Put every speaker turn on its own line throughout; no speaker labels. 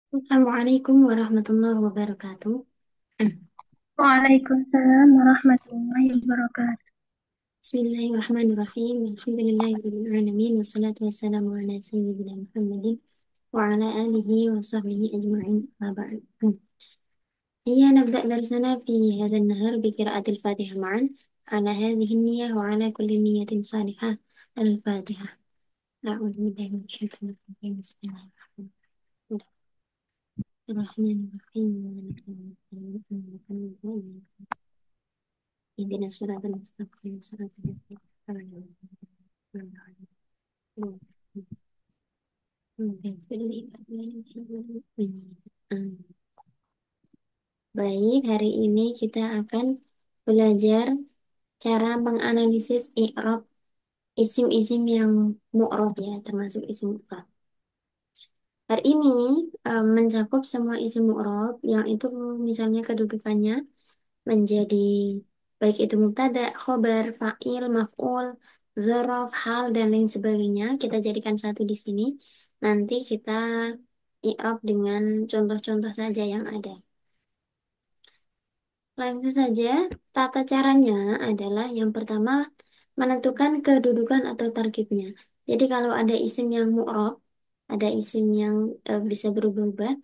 Assalamualaikum warahmatullahi wabarakatuh.
Waalaikumsalam warahmatullahi wabarakatuh.
Bismillahirrahmanirrahim. Alhamdulillahirrahmanirrahim. Wassalatu wassalamu ala sayyidina Muhammadin wa ala alihi wa sahbihi ajma'in. Amma ba'd. هيا نبدأ درسنا في هذا النهار بقراءة الفاتحة معا على هذه النية وعلى كل نية صالحة. الفاتحة. أعوذ بالله من الشيطان الرجيم. بسم الله الرحمن الرحيم. مالك يوم الدين. إياك نعبد وإياك اهدنا الصراط المستقيم صراط الذين أنعمت عليهم. Baik, hari ini kita akan belajar cara menganalisis i'rab isim-isim yang mu'rab ya, termasuk isim mu'rab. Hari ini mencakup semua isim mu'rab yang itu misalnya kedudukannya menjadi baik itu mubtada, khobar, fa'il, maf'ul, dzaraf, hal dan lain sebagainya. Kita jadikan satu di sini. Nanti kita i'rab dengan contoh-contoh saja yang ada. Langsung saja, tata caranya adalah yang pertama menentukan kedudukan atau tarkibnya. Jadi kalau ada isim yang mu'rab, ada isim yang bisa berubah-ubah,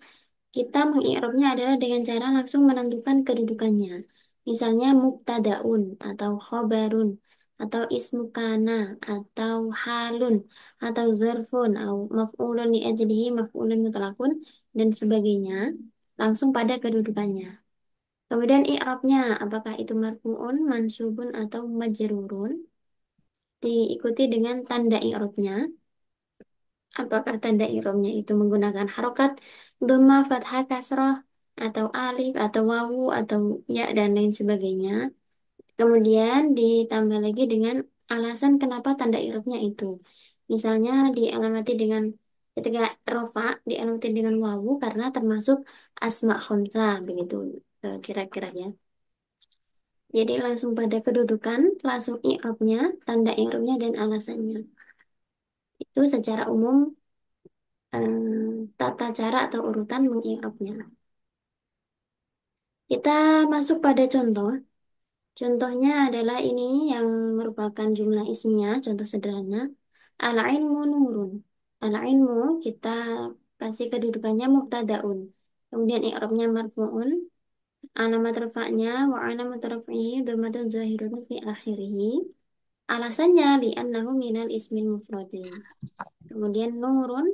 kita mengi'rabnya adalah dengan cara langsung menentukan kedudukannya. Misalnya mubtadaun atau khobarun atau ismu kana atau halun atau zarfun atau maf'ulun li ajlihi maf'ulun mutlaqun dan sebagainya langsung pada kedudukannya. Kemudian i'rabnya apakah itu marfu'un, mansubun atau majrurun diikuti dengan tanda i'rabnya. Apakah tanda i'rabnya itu menggunakan harokat, dhamma, fathah, kasroh, atau alif, atau wawu, atau ya, dan lain sebagainya. Kemudian ditambah lagi dengan alasan kenapa tanda i'rabnya itu. Misalnya dialamati dengan ketika rofa dialamati dengan wawu karena termasuk asma khamsah begitu kira-kira ya. Jadi langsung pada kedudukan, langsung i'rabnya, tanda i'rabnya dan alasannya. Itu secara umum tata cara atau urutan mengi'rabnya. Kita masuk pada contoh. Contohnya adalah ini yang merupakan jumlah ismiyah, contoh sederhana. Al-ilmu nurun. Al-ilmu kita kasih kedudukannya mubtadaun. Kemudian i'rabnya marfu'un. Alamat rafa'nya wa alamat raf'ihi dhammatun zahiratun fi akhirih. Alasannya li'annahu minal ismil mufradin. Kemudian nurun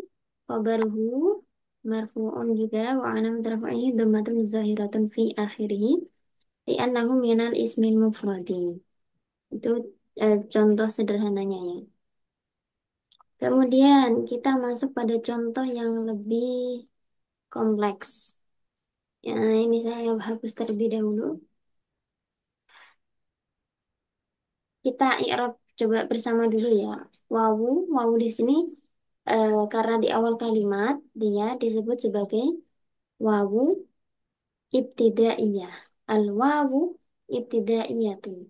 khabaruhu marfu'un juga wa alamat raf'ihi dhammatun zahiratun fi akhirih li'annahu minal ismil mufradi. Itu contoh sederhananya ya. Kemudian kita masuk pada contoh yang lebih kompleks. Ya, ini saya hapus terlebih dahulu. Kita i'rab coba bersama dulu ya. Wawu, wawu di sini karena di awal kalimat dia disebut sebagai wawu ibtidaiyah. Al-wawu ibtidaiyatun.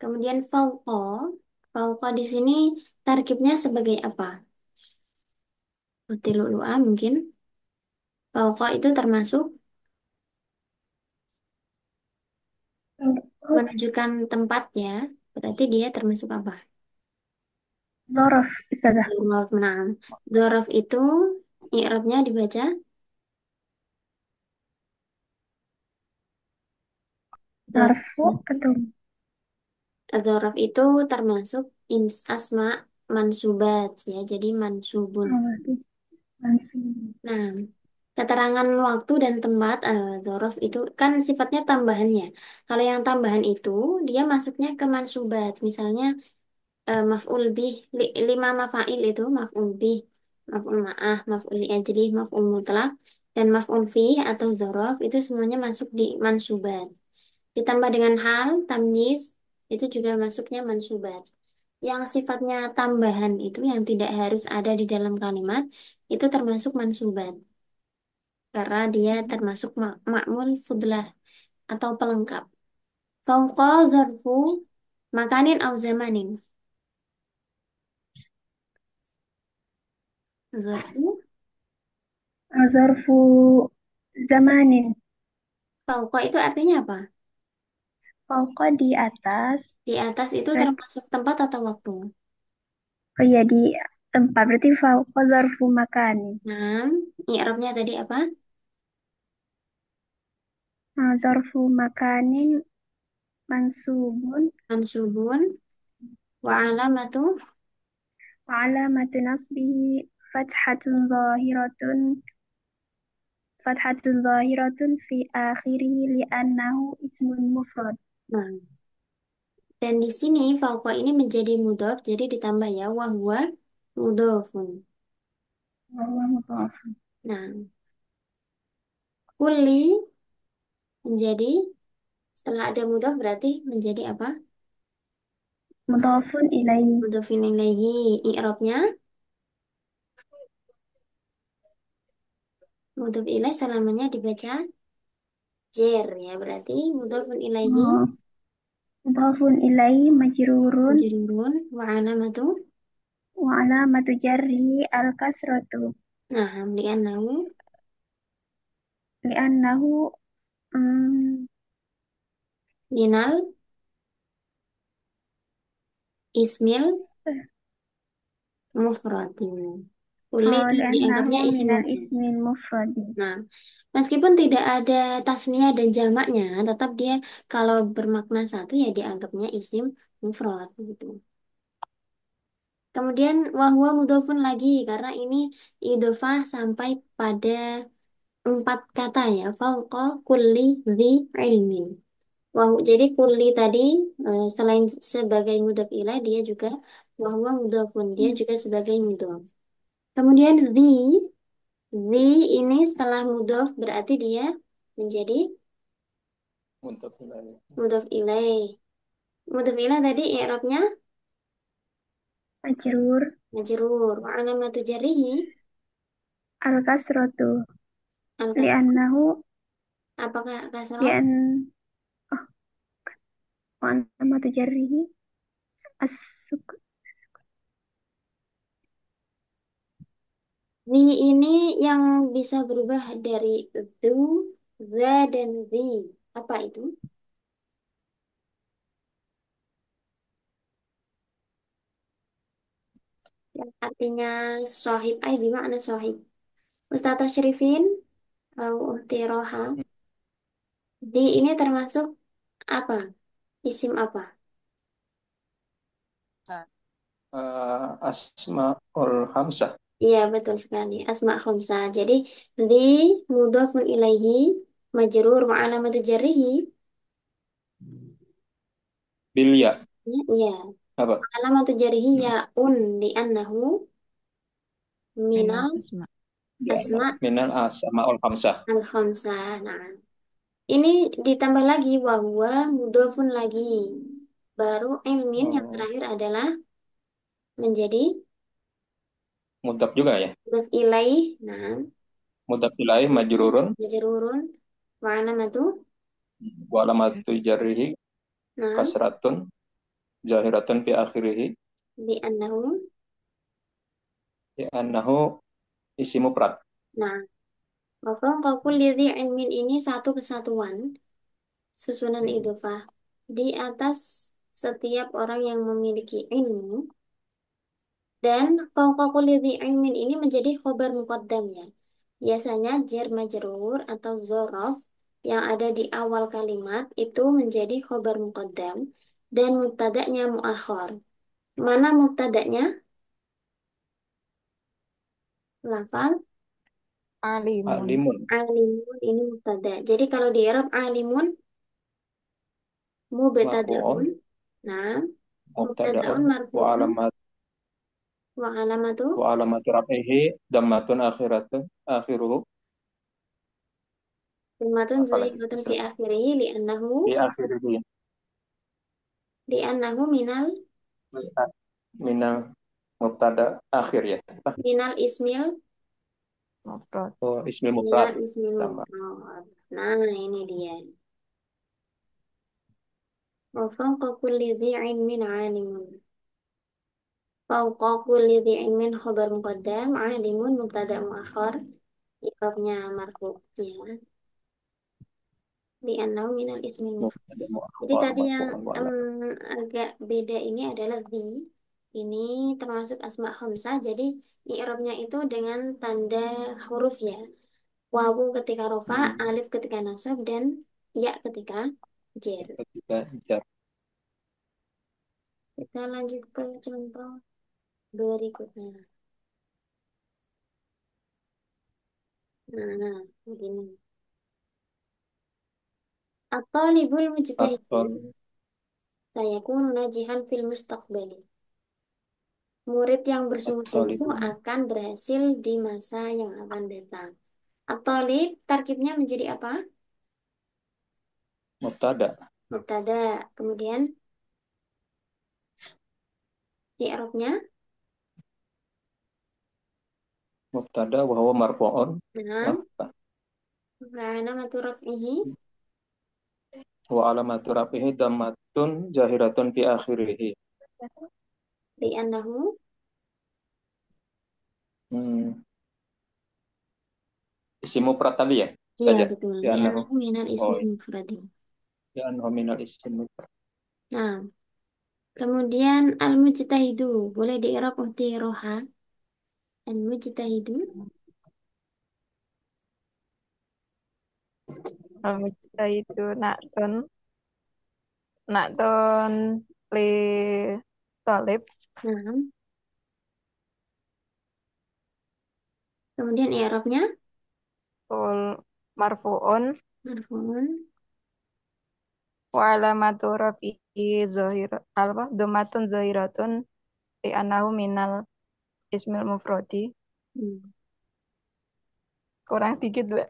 Kemudian fauqa, fauqa di sini tarkibnya sebagai apa? Putih lu'lu'a mungkin. Fauqa itu termasuk menunjukkan tempat ya. Berarti dia termasuk apa?
Zaraf, istadah.
Dzaraf, nah. Dzaraf itu i'rabnya dibaca
Marfu
dzaraf.
atau
Dzaraf itu termasuk asma mansubat ya. Jadi mansubun.
berarti langsung.
Nah, keterangan waktu dan tempat dzaraf itu kan sifatnya tambahannya. Kalau yang tambahan itu dia masuknya ke mansubat. Misalnya maf'ul bih lima mafail itu maf'ul bih, maf'ul ma'ah, maf'ul li ajli, maf'ul mutlak dan maf'ul fih atau dzaraf itu semuanya masuk di mansubat. Ditambah dengan hal, tamyiz itu juga masuknya mansubat. Yang sifatnya tambahan itu yang tidak harus ada di dalam kalimat itu termasuk mansubat karena dia termasuk ma'mul fudlah atau pelengkap. Fauqa zarfu makanin au zamanin. Zarfu
ظرف زمان.
Fauqa itu artinya apa?
فوق di atas.
Di atas itu
Berarti,
termasuk tempat atau waktu?
oh iya di tempat. Berarti فوق ظرف مكان.
Nah, i'rabnya tadi apa?
ظرف مكان منصوب.
Mansubun wa alamatu
وعلامة نصبه فتحة ظاهرة. فتحة ظاهرة في آخره لأنه اسم مفرد.
Nah, dan di sini fauqa ini menjadi mudhof, jadi ditambah ya wahwa mudhofun.
وهو مضاف.
Nah, kulli menjadi setelah ada mudhof berarti menjadi apa?
مضاف إليه.
Mudhofin ilaihi. I'rabnya mudhof ilaih selamanya dibaca jer ya, berarti mudhofun ilaihi
مضاف إليه مجرور.
majrurun wa alamatu.
وعلامة جره الكسرة.
Nah, li'annahu
لأنه أم،
minal ismil mufradin. Kulli itu dianggapnya
لأنه
isim
من
mufrad.
الاسم المفرد.
Nah, meskipun tidak ada tasniah dan jamaknya, tetap dia kalau bermakna satu ya dianggapnya isim mufrad gitu. Kemudian wahwa mudhofun lagi karena ini idhofah sampai pada empat kata ya. Fauqa kulli dzi ilmin. Jadi kulli tadi selain sebagai mudhaf ilaih dia juga wahwa mudhofun dia juga sebagai mudhaf. Kemudian dzi ini setelah mudhaf berarti dia menjadi
Untuk wilayah.
mudhaf ilaih. Mudhaf ilaih tadi i'rabnya
Majrur
majrur wa alamatu jarrihi
al-kasratu.
al kasrah.
لأنه
Apakah kasrah?
لأن oh, وعلامة جره السك.
Zi ini yang bisa berubah dari du, za, dan zi. Apa itu? Yang artinya sohib. Di mana sohib? Ustaz Tashrifin, Tiroha. Di ini termasuk apa? Isim apa?
Asmaul Hamzah.
Iya, betul sekali. Asma khamsah. Jadi, di mudhafun ilaihi majrur wa alamatu jarrihi.
Bilya.
Ya, iya.
Apa?
Alamatu jarrihi ya un li'annahu
Minal
minal
asma.
asma
Minal Asmaul Hamzah.
al khamsah. Nah, ini ditambah lagi wahwa mudhafun lagi. Baru ilmin yang
Oh,
terakhir adalah menjadi
mudhaf juga ya.
mudhaf ilaih. Nah,
Mudhaf ilaih majrurun
majrurun wa alamatu.
wa alamatu jarrihi
Nah,
kasratun zahiratun fi akhirih
li'annahu.
annahu isim mufrad.
Nah, maka kulli dzi ilmin ini satu kesatuan susunan idhofah di atas setiap orang yang memiliki ilmu dan fauqa kulli dzi ilmin ini menjadi khobar muqaddam ya. Biasanya jar majrur atau zorof yang ada di awal kalimat itu menjadi khobar muqaddam dan mubtada'nya muakhar. Mana mubtada'nya? Lafal
Alimun.
Alimun
alimun ini mubtada. Jadi kalau di Arab alimun
marfu'un
mubtada'un. Nah,
mubtada'un
mubtada'un marfu'un wa alamatu
wa alamatu raf'ihi dhammatun akhiruhu
dhammatun
apalagi
zahiratun fi
Isra-
akhirih
fi akhirihi
li'annahu
minal mubtada akhir ya.
minal ismil
Mufrad.
Oh, ismil mufrad
minal ismil
sama.
mufrad. Nah, ini dia. Wa fawqa kulli dhi ilmin alimun. Fawqa kulli dhi ilmin khabar muqaddam alimun mubtada muakhar. i'rabnya marfu ya. Li'annahu minal ismil mufrad.
Mubtada
Jadi
mu'akhkhar
tadi yang
marfu'un wa alam.
agak beda ini adalah the. Ini termasuk asma khamsah. Jadi i'rabnya itu dengan tanda huruf ya. Wawu ketika rofa,
Hmm.
alif ketika nasab, dan ya ketika jer.
Ketika jar.
Kita lanjut ke contoh berikutnya. Nah, begini. At-talibul mujtahidu
Atol
sayakunu najihan fil mustaqbali. Murid yang bersungguh-sungguh
At-talibun
akan berhasil di masa yang akan datang. At-talib tarkibnya menjadi apa?
mubtada.
Mubtada. Kemudian i'rabnya,
Mubtada wa huwa marfu'un.
nah,
Apa?
alamatu raf'ihi,
Wa alamatu rafihi dammatun zahiratun fi akhirih.
li'annahu,
Hmm. Isim mufrad tadi ya?
iya
Saja.
betul,
Ya annahu.
li'annahu minal
Oh,
ismil mufradi.
ya annahu minal isim mufrad.
Nah, kemudian al-mujtahidu boleh di-i'rab ukhti roha. Al-mujtahidu,
Kita itu nakton li tolib
nah, kemudian i'rabnya
tul marfuun
marfu'un,
wa alamatu rafi'i zahir alfa dumatun zahiratun li anahu minal ismil mufradi.
hmm,
Kurang dikit, Mbak.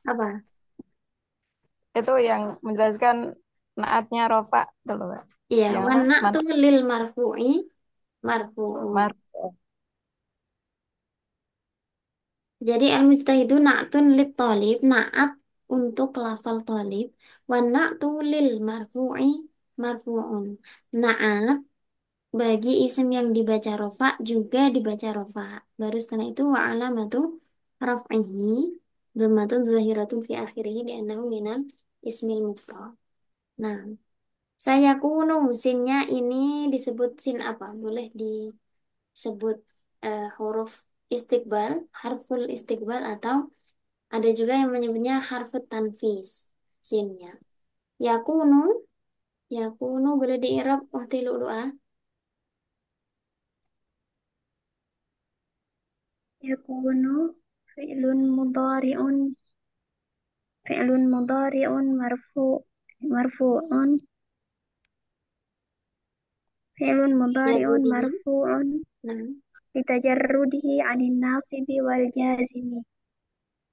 apa?
Itu yang menjelaskan naatnya rofa dulu, Mbak.
Iya,
Yang
wan
apa?
na'tu lil marfu'i marfu'un.
Marfu.
Jadi al-mujtahidu na'tun lit talib, na'at untuk lafal talib, wa na'tu lil marfu'i marfu'un. Na'at bagi isim yang dibaca rofa juga dibaca rofa. Baru setelah itu wa alamatu raf'ihi dhammatun zahiratun fi akhirih li'annahu minal ismil mufrad. Nah, saya kuno sinnya ini disebut sin apa? Boleh disebut huruf istiqbal, harful istiqbal, atau ada juga yang menyebutnya harfut tanfis, sinnya. Yakunu, yakunu boleh diirab uhti lu'lu'ah.
yakunu fi'lun mudhari'un fi'lun mudhari'un marfu'un fi'lun mudhari'un
Jarrudihi.
marfu'un
Nah,
litajarrudihi 'anil nasibi wal jazimi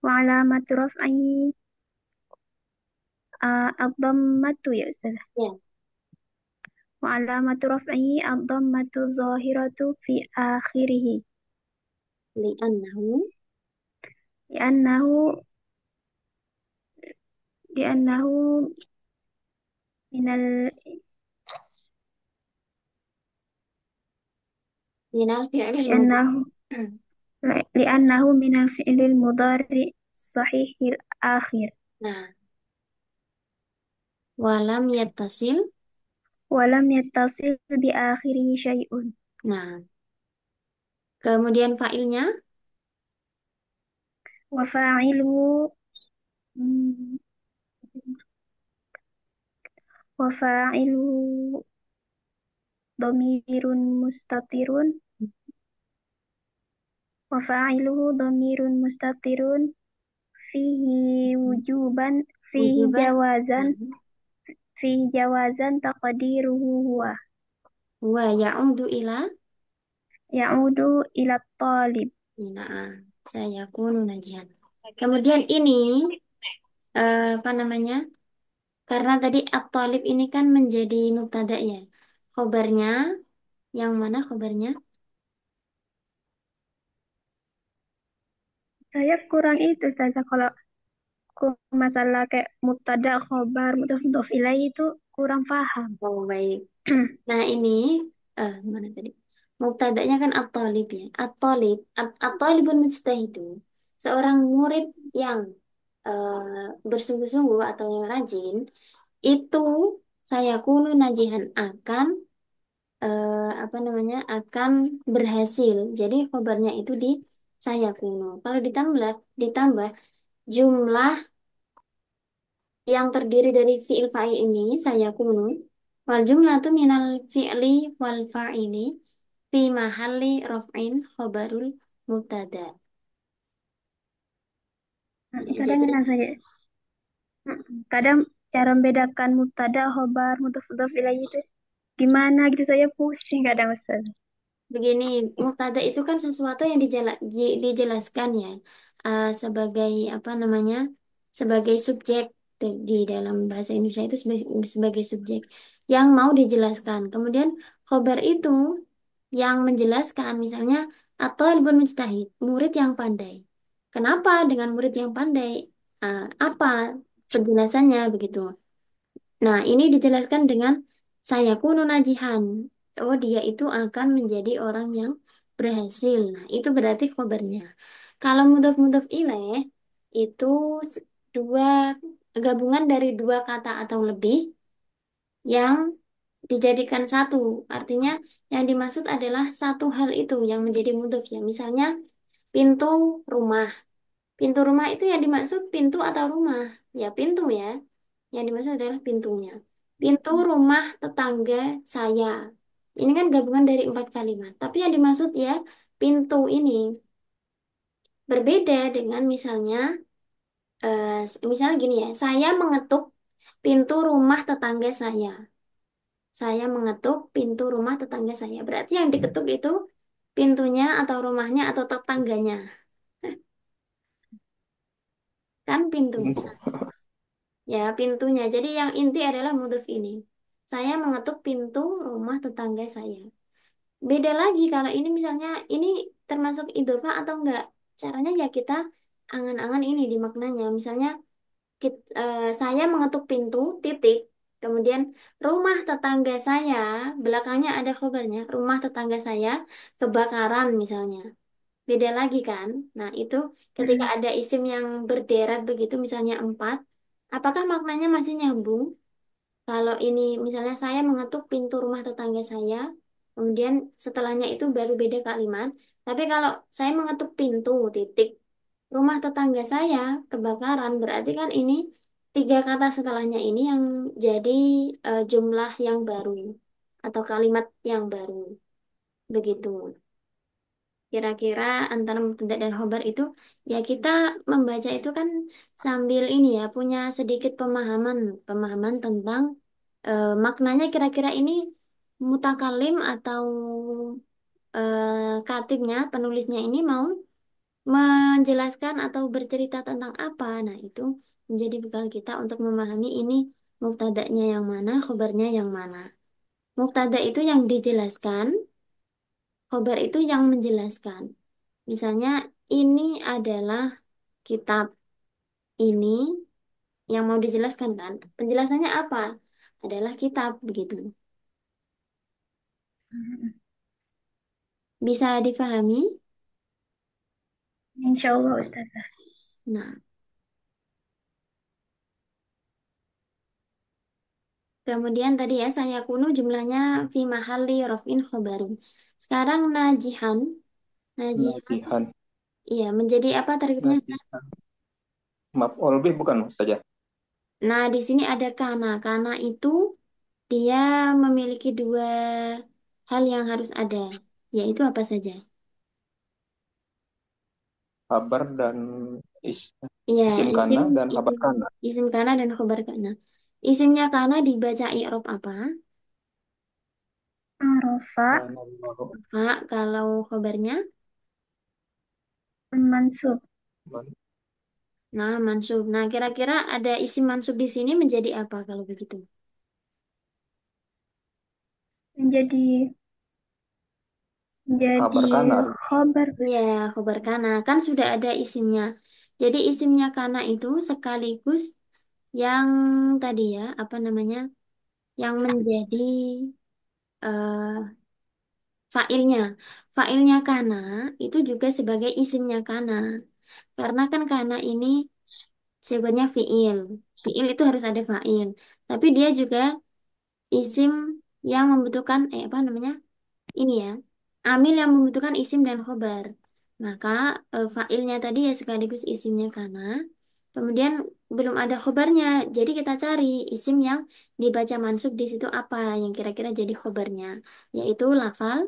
wa 'alamatu raf'ihi ad-dhammatu ya Ustaz.
ya,
Wa 'alamatu raf'ihi ad-dhammatu zahiratu fi akhirih
li'annahu,
li'annahu li'annahu minal
minal fi'lil mudhari.
li'annahu li'annahu minal fi'lil mudhari sahihil akhir
Nah, walam yattasil.
wa lam yattasil bi akhirih syai'un
Nah, kemudian fa'ilnya,
wa fa'iluhu wa fa'iluhu dhamirun mustatirun wa fa'iluhu dhamirun mustatirun fihi wujuban fihi
wujuban.
jawazan
Nah,
fihi jawazan taqdiruhu huwa
wa ya'udu ila.
ya'udu ila talib.
Nah, saya kunu najihan. Kemudian ini apa namanya? Karena tadi at-talib ini kan menjadi mubtada ya. Khobarnya, yang mana khobarnya?
Saya kurang itu Ustazah kalau masalah kayak mubtada khobar mudhof ilaih itu kurang paham.
Oh, baik. Nah, ini, mana tadi? Mubtadanya kan at-talib ya. At-talib, at-talibun mujtahidu. Seorang murid yang bersungguh-sungguh atau yang rajin itu saya kunu najihan akan apa namanya akan berhasil. Jadi khobarnya itu di saya kuno. Kalau ditambah jumlah yang terdiri dari fi'il fa'il ini saya kuno. Wal jumlah itu minal fi'li wal fa'ili fi mahalli raf'in khobarul mubtada. Ya,
Kadang
jadi
enak saja. Kadang cara membedakan mubtada, khobar, mudhof mudhof ilaih itu gimana gitu saya pusing kadang Ustaz.
begini, mubtada itu kan sesuatu yang dijelaskan ya, sebagai apa namanya, sebagai subjek di dalam bahasa Indonesia itu sebagai subjek yang mau dijelaskan. Kemudian khobar itu yang menjelaskan, misalnya atau ibn mujtahid, murid yang pandai. Kenapa dengan murid yang pandai? Apa penjelasannya begitu? Nah, ini dijelaskan dengan saya kuno najihan. Oh, dia itu akan menjadi orang yang berhasil. Nah, itu berarti khobarnya. Kalau mudhof-mudhof ilaih itu dua gabungan dari dua kata atau lebih yang dijadikan satu. Artinya yang dimaksud adalah satu hal itu yang menjadi mudhof ya. Misalnya pintu rumah. Pintu rumah itu yang dimaksud pintu atau rumah? Ya, pintu ya. Yang dimaksud adalah pintunya. Pintu rumah tetangga saya. Ini kan gabungan dari empat kalimat. Tapi yang dimaksud ya pintu ini berbeda dengan misalnya gini ya. Saya mengetuk pintu rumah tetangga saya. Saya mengetuk pintu rumah tetangga saya. Berarti yang diketuk itu pintunya atau rumahnya atau tetangganya. Kan pintunya. Ya, pintunya. Jadi yang inti adalah mudhof ini. Saya mengetuk pintu rumah tetangga saya. Beda lagi kalau ini misalnya ini termasuk idhofah atau enggak. Caranya ya kita angan-angan ini di maknanya. Misalnya saya mengetuk pintu, titik. Kemudian rumah tetangga saya, belakangnya ada khobarnya. Rumah tetangga saya kebakaran misalnya. Beda lagi kan? Nah, itu ketika
Mm-mm.
ada isim yang berderet begitu, misalnya empat, apakah maknanya masih nyambung? Kalau ini misalnya saya mengetuk pintu rumah tetangga saya, kemudian setelahnya itu baru beda kalimat. Tapi kalau saya mengetuk pintu, titik, rumah tetangga saya kebakaran, berarti kan ini tiga kata setelahnya ini yang jadi jumlah yang baru atau kalimat yang baru. Begitu. Kira-kira antara mubtada dan khobar itu ya kita membaca itu kan sambil ini ya punya sedikit pemahaman tentang maknanya kira-kira ini mutakalim atau katibnya penulisnya ini mau menjelaskan atau bercerita tentang apa. Nah, itu menjadi bekal kita untuk memahami ini mubtada'nya yang mana, khobarnya yang mana. Mubtada itu yang dijelaskan, khobar itu yang menjelaskan. Misalnya, ini adalah kitab ini yang mau dijelaskan kan. Penjelasannya apa? Adalah kitab, begitu. Bisa difahami?
Insya Allah Ustazah.
Nah, kemudian tadi ya, saya kuno jumlahnya fi mahalli raf'in khobarun. Sekarang najihan. Najihan,
Najihan.
iya, menjadi apa tarifnya?
Najihan. Maf'ul bih bukan saja.
Nah, di sini ada kana. Kana itu dia memiliki dua hal yang harus ada, yaitu apa saja?
Kabar dan
Iya,
isim
isim
kana dan
isim
kabar kana.
isim kana dan khobar kana. Isimnya kana dibaca i'rab apa?
Arafa,
Kana Allahu
Pak, kalau khobarnya,
mansub,
Akbar.
nah mansub. Nah, kira-kira ada isim mansub di sini menjadi apa kalau begitu?
menjadi menjadi
Kabar kana.
khobar.
Iya, khobar kana kan sudah ada isimnya. Jadi isimnya kana itu sekaligus yang tadi ya, apa namanya? Yang menjadi eh fa'ilnya. Fa'ilnya kana itu juga sebagai isimnya kana. Karena kan karena ini sifatnya fiil. Fiil itu harus ada fa'il. Tapi dia juga isim yang membutuhkan apa namanya? Ini ya. Amil yang membutuhkan isim dan khobar. Maka fa'ilnya tadi ya sekaligus isimnya karena kemudian belum ada khobarnya. Jadi kita cari isim yang dibaca mansub di situ apa yang kira-kira jadi khobarnya, yaitu lafal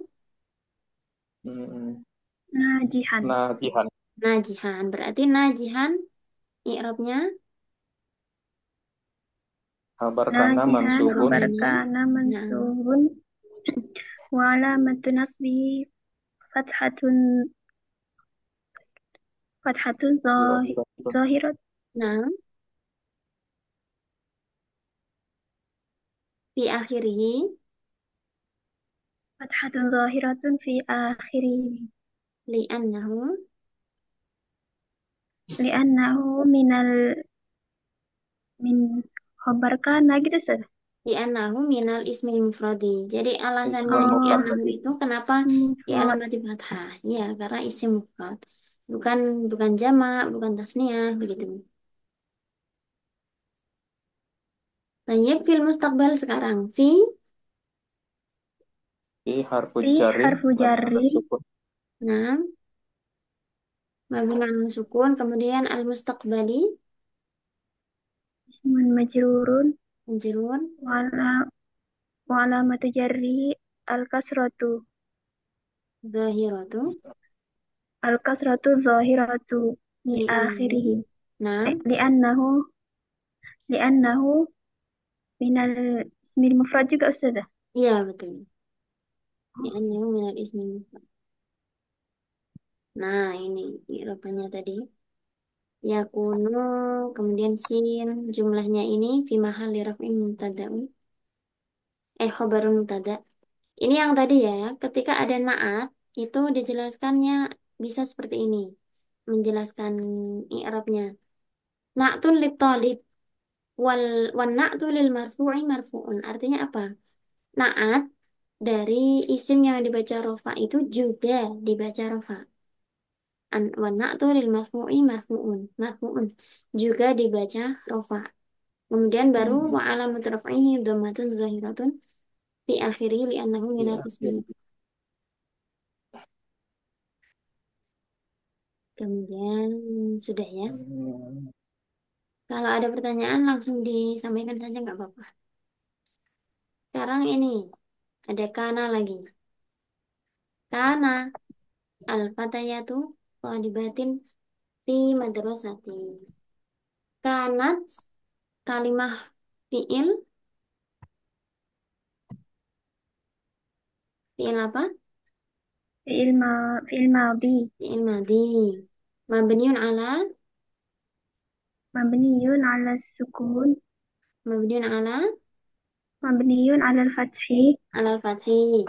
Hmm,
Najihan.
najihan.
najihan. Berarti najihan i'rabnya
Kabar kana
Najihan
huruf
mansubun.
khabar
ini.
kana
Nah,
mansubun wa alamatu nasbi fathatun fathatun
Zahiratun.
zahirat
nah, fi akhirih
fathatun zahiratun fi akhirih
li'annahu
li'annahu min khabar kana gitu Ustaz.
li'annahu minal ismil mufradi. Jadi alasannya
Ismul
Oh,
li'annahu
mufrad.
itu kenapa
ism mufrad.
dialamati fathah? Ya, karena isim mufrad. Bukan bukan jamak, bukan tasniah, begitu. Tayyib fil mustaqbal sekarang.
Fi harfu
Fi
jarin
harfu
mabni ala
jarrin
sukun.
Nah, mabni ala sukun, kemudian al mustaqbali
ismun majrurun
majrur
wala alamatu jarri al kasratu
zahiratu
zahiratu di
li'annahu.
akhirih
Nah,
li'annahu li'annahu minal ismil mufrad juga Ustazah.
iya betul. Li'annahu minal ismil mufrad. Nah, ini i'rabannya tadi. Yakunu, kemudian sin, jumlahnya ini fi mahalli raf'in mubtada'un. Khobarun mubtada'. Ini yang tadi ya, ketika ada naat, itu dijelaskannya bisa seperti ini. Menjelaskan i'rabnya. Na'tun lit talib wal wan na'tu lil marfu'i marfu'un. Artinya apa? Naat dari isim yang dibaca rofa itu juga dibaca rofa. Wan na'tu lil marfu'i marfu'un. Marfu'un juga dibaca rofa. Kemudian baru wa alamat raf'ihi dhammatun zahiratun fi akhiri li'annahu minal
Iya.
ismi. Kemudian sudah ya.
Hmm,
Kalau ada pertanyaan langsung disampaikan saja nggak apa-apa. Sekarang ini ada kana lagi. Kana al-fatayatu thalibatin fi madrasati. Kanat kalimah fiil, fiil apa?
Fi'il madhi
Fiil madhi. Mabniun ala,
mabniyun ala sukun
mabniun
mabniyun ala al-fathi
ala al-fathi.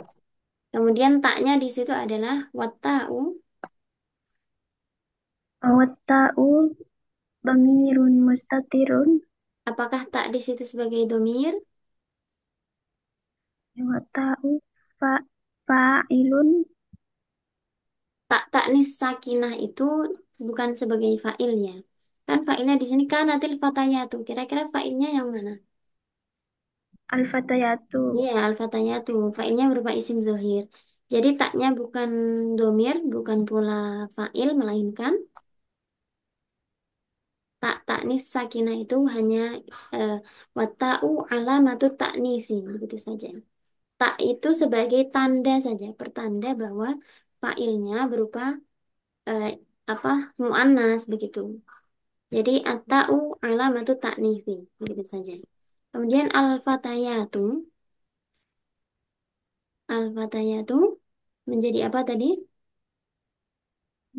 Kemudian taknya di situ adalah watta'u.
wa ta'u dhamirun mustatirun
Apakah tak di situ sebagai domir?
wa ta'u fa fa'ilun
Tak taknis sakinah itu bukan sebagai fa'il ya. Kan fa'ilnya di sini kanatil fatayatu. Kira-kira fa'ilnya yang mana?
al-fatayatu
Iya, al-fatayatu. Fa'ilnya berupa isim zohir. Jadi taknya bukan domir, bukan pula fa'il, melainkan tak taknis sakinah itu hanya eh, wata'u alamatu taknisi. Begitu saja. Tak itu sebagai tanda saja, pertanda bahwa fa'ilnya berupa eh, apa muannas begitu. Jadi at-ta'u alamatu ta'nifi, begitu saja. Kemudian al-fatayatu menjadi apa tadi?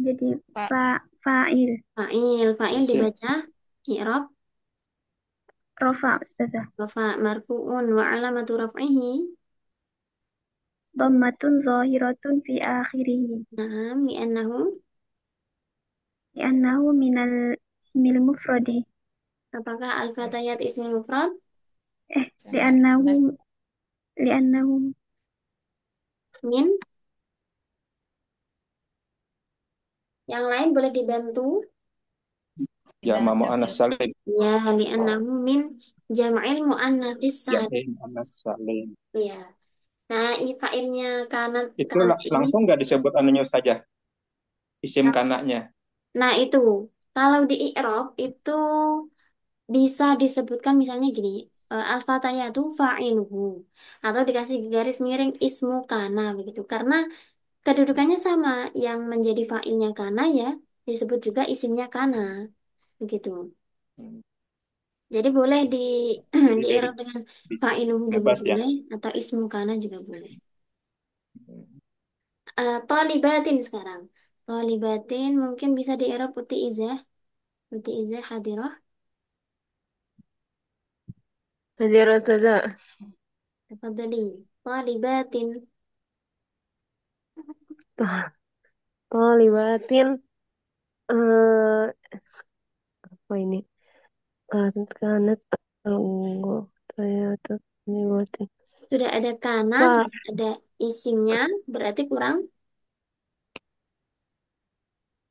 jadi
Pak.
fa'il
Fa'il, fa'il
isim.
dibaca i'rab
rafa Ustazah
rafa marfu'un wa alamatu raf'ihi
dhammatun zahiratun fi akhirih
na'am li'annahu.
li'annahu minal ismil mufradi
Apakah al-fatayat ismul mufrad?
Jamak
li'annahu
munas
li'annahu
Min Yang lain boleh dibantu.
Jama muannas salim.
Ya, li'annahu min jam'il muannatsis salim.
Jam'i muannas salim.
Ya. Nah, fa'ilnya kanat
Itu
ini.
langsung nggak disebut anunya saja, isim kanaknya.
Nah, itu kalau di i'rab itu bisa disebutkan misalnya gini, al-fatayatu fa'iluhu atau dikasih garis miring ismu kana begitu. Karena kedudukannya sama, yang menjadi fa'ilnya kana ya disebut juga isimnya kana begitu. Jadi boleh di
Jadi
i'rab dengan fa'iluhu juga
bebas ya.
boleh atau ismu kana juga boleh. Tolibatin sekarang. Tolibatin mungkin bisa di i'rab uti izah hadirah.
Hadir Ustazah.
Tafadhali. Tolibatin.
Tolibatin. eh apa ini? Kanat tunggu. Toyota Tolibatin.
Sudah ada kana,
Wah,
sudah ada isimnya, berarti kurang.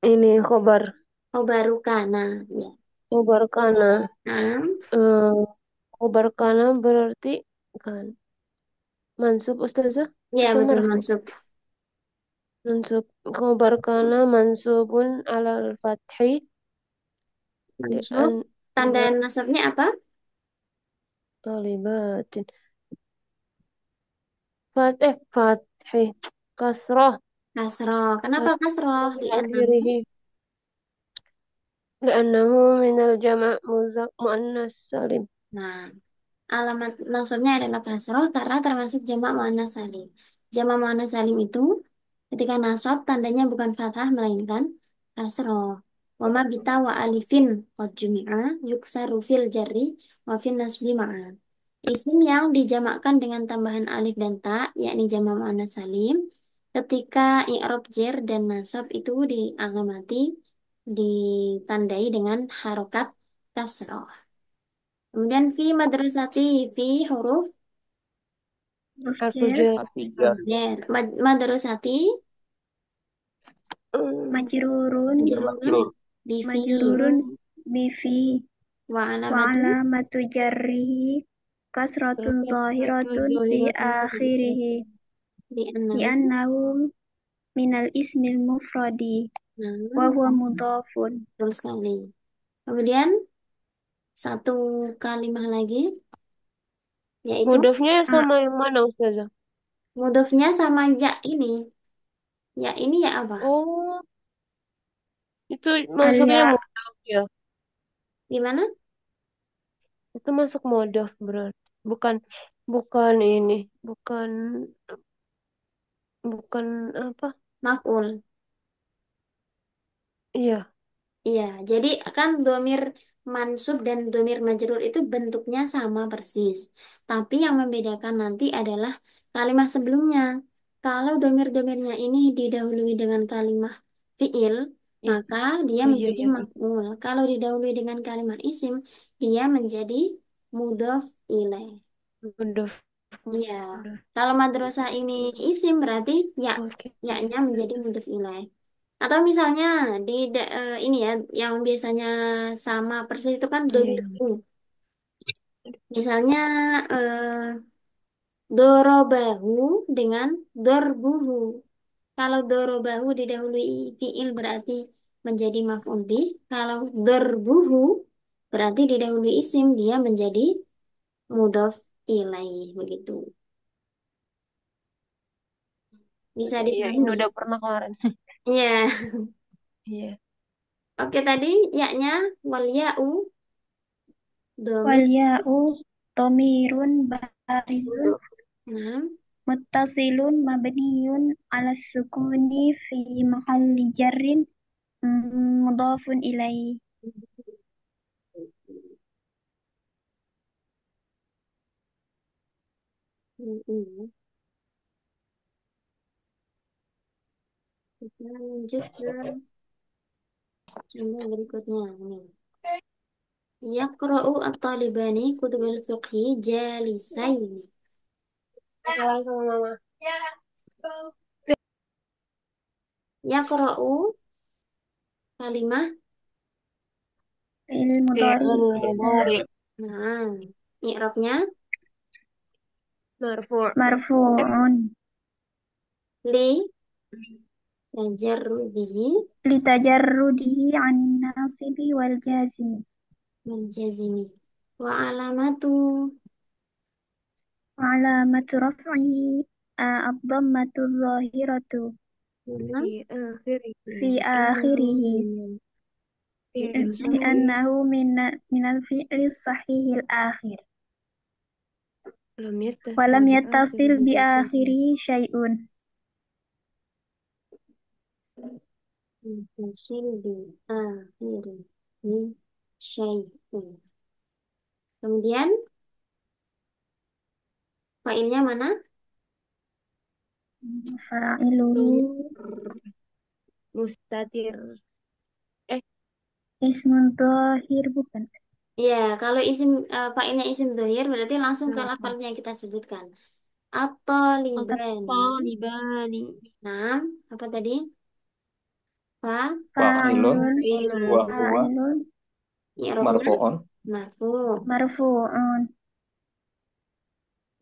ini khobar.
Oh, baru kana. Ya.
Khobar kana.
Nah,
Eh, khobar kana berarti kan mansub Ustazah
ya
atau
betul
marfu?
mansub.
Mansub khobar kana mansubun alal fathi
Mansub.
li'an
Tanda nasabnya apa?
talibatin fathi kasrah
Kasroh. Kenapa kasroh?
di
Li'annahu.
akhirih li'annahu minal jama' muannas salim.
Nah, alamat nasabnya adalah kasroh karena termasuk jamak muannats salim. Jamak muannats salim itu ketika nasab tandanya bukan fathah melainkan kasroh. Wama bita wa alifin qad jumi'a yuksaru fil jarri wa fin nasbi ma'a. Isim yang dijamakkan dengan tambahan alif dan ta, yakni jamak muannats salim, ketika i'rab jer dan nasab itu dialamati ditandai dengan harokat kasroh. Kemudian fi madrasati fi huruf
Rufjer,
Al-Fujar
Hatijar,
jer. Madrasati
majrurun,
jar
majrurun
majrur.
di fi
majrurun bifi,
wa
wa
alamatu
alamatu jarrihi kasratun
al-kasratu
zahiratun fi
zahiratun
akhirihi
di annahu.
li'annahu minal ismil mufradi wa huwa
Nah,
mudhafun.
betul sekali. Kemudian satu kalimah lagi yaitu
mudofnya
ah,
sama yang mana Ustazah?
mudofnya sama ya ini. Ya ini ya apa?
Oh, itu masuknya
Alia
mudof ya.
Gimana?
Itu masuk mudof berarti. Bukan bukan ini, bukan bukan apa?
Maf'ul.
Iya,
Iya, jadi kan domir mansub dan domir majrur itu bentuknya sama persis. Tapi yang membedakan nanti adalah kalimat sebelumnya. Kalau domir-domirnya ini didahului dengan kalimat fi'il,
iya.
maka dia
Oh iya
menjadi
iya.
maf'ul. Kalau didahului dengan kalimat isim, dia menjadi mudhof ilaih.
Mudof,
Iya.
mudof.
Kalau madrasah ini isim berarti ya,
Oke.
ya-nya menjadi mudhof ilaih. Atau misalnya ini ya yang biasanya sama persis itu kan
Iya,
domir
iya.
u. Misalnya dorobahu dengan dorbuhu. Kalau dorobahu didahului fiil berarti menjadi maf'ul bih. Kalau dorbuhu berarti didahului isim dia menjadi mudhof ilaih begitu. Bisa
Iya, ini
dipahami?
udah pernah kemarin.
Iya.
Iya.
Oke tadi yaknya wal ya'u
wal
domir.
ya'u dhamirun barizun
Nah,
muttasilun mabniyun ala sukuni fi mahalli jarrin mudhafun ilaihi.
ini kita lanjut ke contoh berikutnya nih. Yaqra'u at-talibani kutubul fiqhi jalisaini.
Salam sama mama.
Yaqra'u kalimah.
fi'il mudhari
fi'il
biasa.
mudhari
Nah, i'rabnya
marfu'
Marfu'un
li tajarrudihi
litajarrudihi 'anil nasibi wal jazimi.
wal jazimi. Wa alamatu
Wa 'alamatu raf'ihi ad-dhammatu adh-dhahiratu
nah,
fi akhirih
fi
annahu
akhirih
minal fi'il sahih
li'annahu minal fi'li sahihil akhir.
lam yattasil
Walam
bi
yattasil
akhirih
bi
syai'un.
akhirihi syai'un.
tasil bi akhiri min syai'un. Kemudian failnya mana?
Fa'iluhu
Mustatir eh
ismun dhahir bukan.
Ya, kalau isim failnya isim dhohir berarti langsung ke
apa
lafalnya yang kita sebutkan. At-talibani.
at-talibani
Nah, apa tadi? Fa
Fa'ilun
Fa'ilun
ilun.
wa huwa
fa'ilun
I'rabnya
marfu'un
marfu.
marfu'un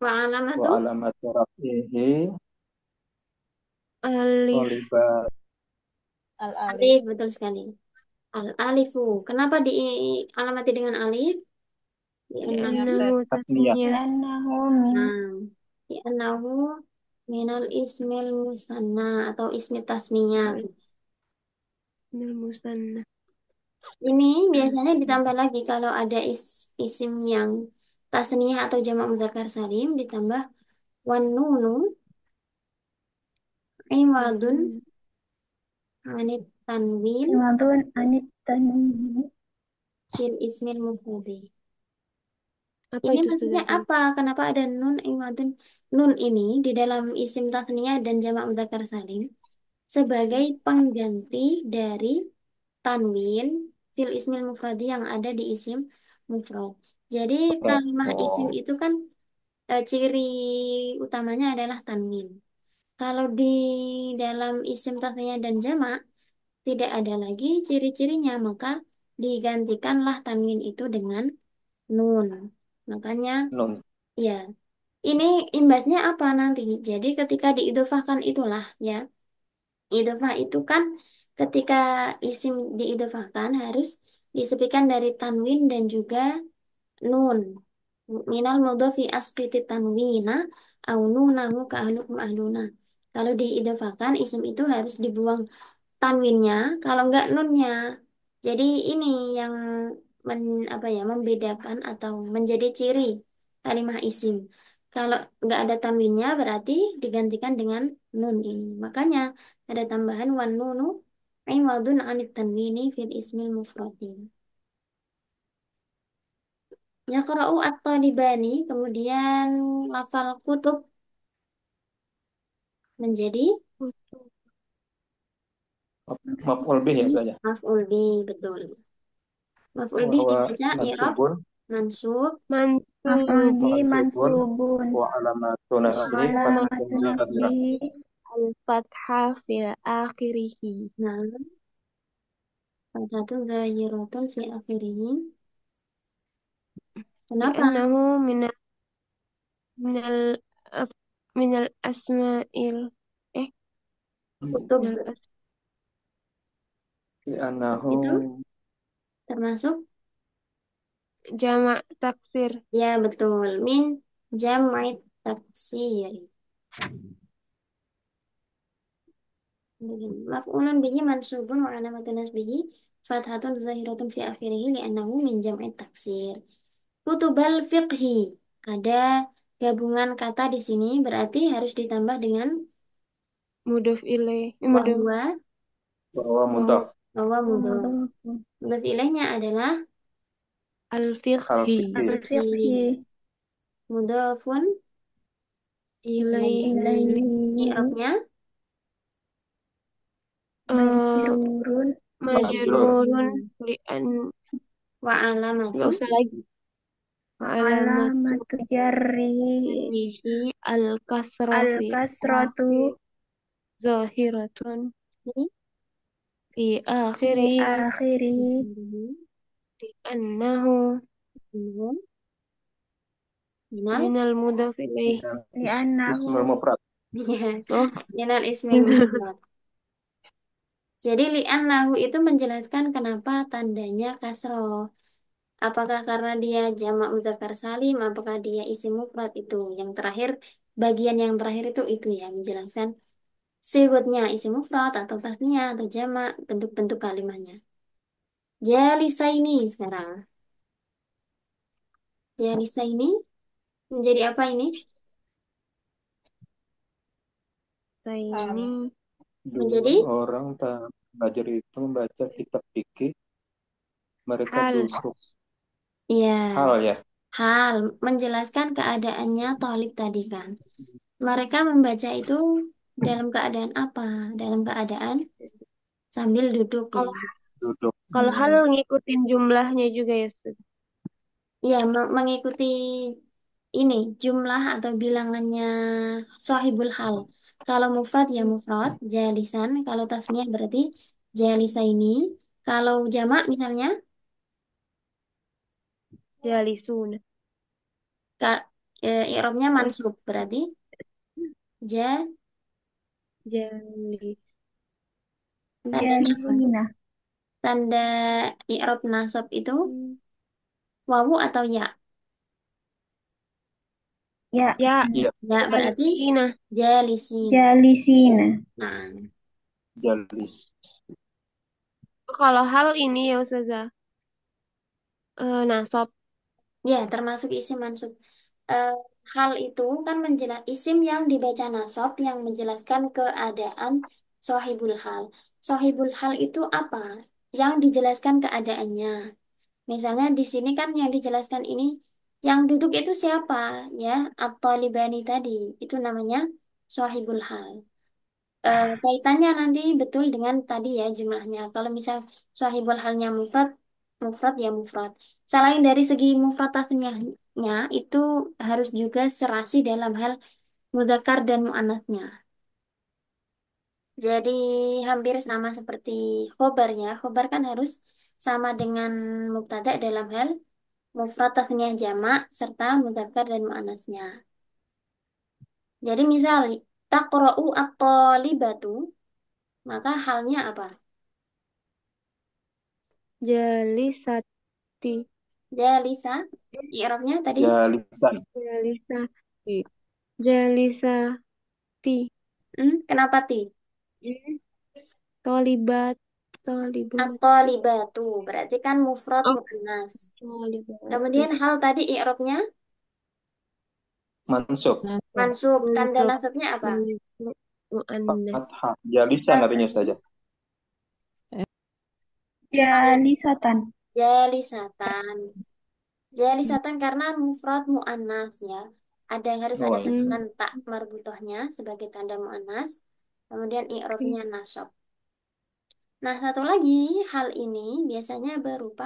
Wa
wa
alamatu
alamatu raf'ihi
alif
toliba
alif, betul sekali. Al alifu. Kenapa alamati dengan alif? Li'annahu
li'annahu
tasniyah
tasniyah
li'annahu min
nah, li'annahu minal ismil musanna atau ismi tasniyah.
minal musanna
Ini biasanya ditambah lagi kalau ada isim yang tasniyah atau jamak mudzakkar salim ditambah wan nunu iwadun
Wanun.
anit tanwin
iwadun anit tanwini.
fil ismil mufradi.
Apa
Ini
itu
maksudnya
Ustazah?
apa? Kenapa ada nun iwadun? Nun ini di dalam isim tasniyah dan jamak mudzakkar salim sebagai pengganti dari tanwin fil ismil mufradi yang ada di isim mufrad. Jadi kalimah isim
oh
itu kan ciri utamanya adalah tanwin. Kalau di dalam isim tasniyah dan jamak tidak ada lagi ciri-cirinya, maka digantikanlah tanwin itu dengan nun. Makanya
nun
ya, ini imbasnya apa nanti? Jadi ketika diidofahkan itulah ya. Idofah itu kan ketika isim diidofahkan harus disepikan dari tanwin dan juga nun. Minal mudhofi asqiti tanwina au nunahu ka ahlukum ahluna. Kalau diidofahkan isim itu harus dibuang tanwinnya, kalau enggak nunnya. Jadi ini yang apa ya, membedakan atau menjadi ciri kalimah isim. Kalau enggak ada tanwinnya berarti digantikan dengan nun ini. Makanya ada tambahan wan nunu iwadun anit tanwini fil ismil mufradi. Yaqra'u at-talibani, kemudian lafal kutub menjadi
maf'ul bih ya saja
maf'ul bi, betul. Maf'ul
wa
bi
huwa
dibaca i'rab
mansubun
mansub.
Maf'ul
Mansub
bi
mansubun
mansubun
wa alamatu nasbihi
alamat
alamatu
fathatun zahirah
nasbihi
al-fathah fil akhirihi
Nah, satu zahiratun fi akhirih. Kenapa?
li'annahu minal af- minal asma'il eh
Kutub
minal as
li'annahu
itu termasuk
jamak taksir
ya betul min jam'it taksir. Maf'ulun bihi mansubun wa alamatun nasbihi fathatun zahiratun fi akhirih li'annahu min jam'it taksir. Kutubal fiqhi. Ada gabungan kata di sini berarti harus ditambah dengan
mudhof ilaih mudhof
wahwa.
bahwa
bahwa
mudhaf
Bahwa mudhof.
mudhafun
Mudhof ilaihnya adalah
al-fiqhi
al-fiqhi.
al-fiqhi
Mudhofun ilaihi.
ilaihi
I'rabnya
eh
majrurun
majrur
majrurun li'an
wa
nggak
alamatu
usah lagi alamatu
alamatu jarri
jarrihi al-kasrah fi
al-kasratu
akhir zahiratun Fi
Fi
akhiri.
akhiri.
Annahu.
Minal.
Minal mudhaf ilaih.
Li'annahu.
Ismul mufrad.
Ya,
Oh.
minal ismil mufrad. Jadi li'annahu itu menjelaskan kenapa tandanya kasroh. Apakah karena dia jamak mudzakkar salim, apakah dia isim mufrad itu. Yang terakhir, bagian yang terakhir itu ya menjelaskan sigutnya isim mufrad atau tasniah atau jamak, bentuk-bentuk kalimatnya. Jalisa ini sekarang. Jalisa ini menjadi apa ini?
Ini
Dua
Menjadi
orang belajar itu membaca kitab fikih, mereka
hal.
duduk.
ya
Hal ya.
hal menjelaskan keadaannya Thalib tadi kan. Mereka membaca itu dalam keadaan apa? Dalam keadaan sambil duduk ya.
Kalau
Duduk.
kalau hal ngikutin jumlahnya juga ya, Ustaz.
Ya, mengikuti ini jumlah atau bilangannya sahibul hal. Kalau mufrad ya mufrad, jalisan. Kalau tasniah berarti jalisa ini. Kalau jamak misalnya,
Jalisun.
ka, i'rabnya
Eh,
mansub berarti ja
Jali.
tandanya apa?
Jalisina.
Tanda i'rab nasab itu wawu atau ya?
Ya,
Ya,
Ustaz.
Iya,
Ya berarti
jalisina.
jalisina.
Jalisina.
Nah,
jalis.
Kalau hal ini ya Ustazah, nasab.
ya termasuk isim mansub. Eh, hal itu kan isim yang dibaca nasab yang menjelaskan keadaan sohibul hal. Sohibul hal itu apa? Yang dijelaskan keadaannya. Misalnya di sini kan yang dijelaskan ini yang duduk itu siapa? Ya, at-talibani tadi. Itu namanya sohibul hal. Kaitannya nanti betul dengan tadi ya jumlahnya. Kalau misal sahibul halnya mufrad, mufrad ya mufrad. Selain dari segi mufrad tasniahnya itu harus juga serasi dalam hal mudzakkar dan muannats-nya. Jadi hampir sama seperti khobar ya. Khobar kan harus sama dengan mubtada dalam hal mufrad tasniah jamak serta mudzakkar dan muannats-nya. Jadi misal taqra'u at-talibatu maka halnya apa?
Jalisati.
Jalisa, i'rabnya tadi
Jalisan.
Jalisati. Jalisati.
kenapa ti?
Hmm. Tolibat. Tolibat.
At-talibatu, berarti kan mufrad
Oh,
muannas.
tolibatu.
Kemudian hal tadi i'rabnya
Mansub.
mansub, tanda
Untuk
nasabnya apa?
muannas.
Fathah. Jalisan artinya
Fathah.
saja.
Hal
Jalisatan.
jalisatan. Jalisatan karena mufrad muannas ya. Harus
Oh
ada
iya.
Hmm.
tambahan tak marbutohnya sebagai tanda muannas. Kemudian
Oke.
i'rabnya nasab. Nah, satu lagi hal ini biasanya berupa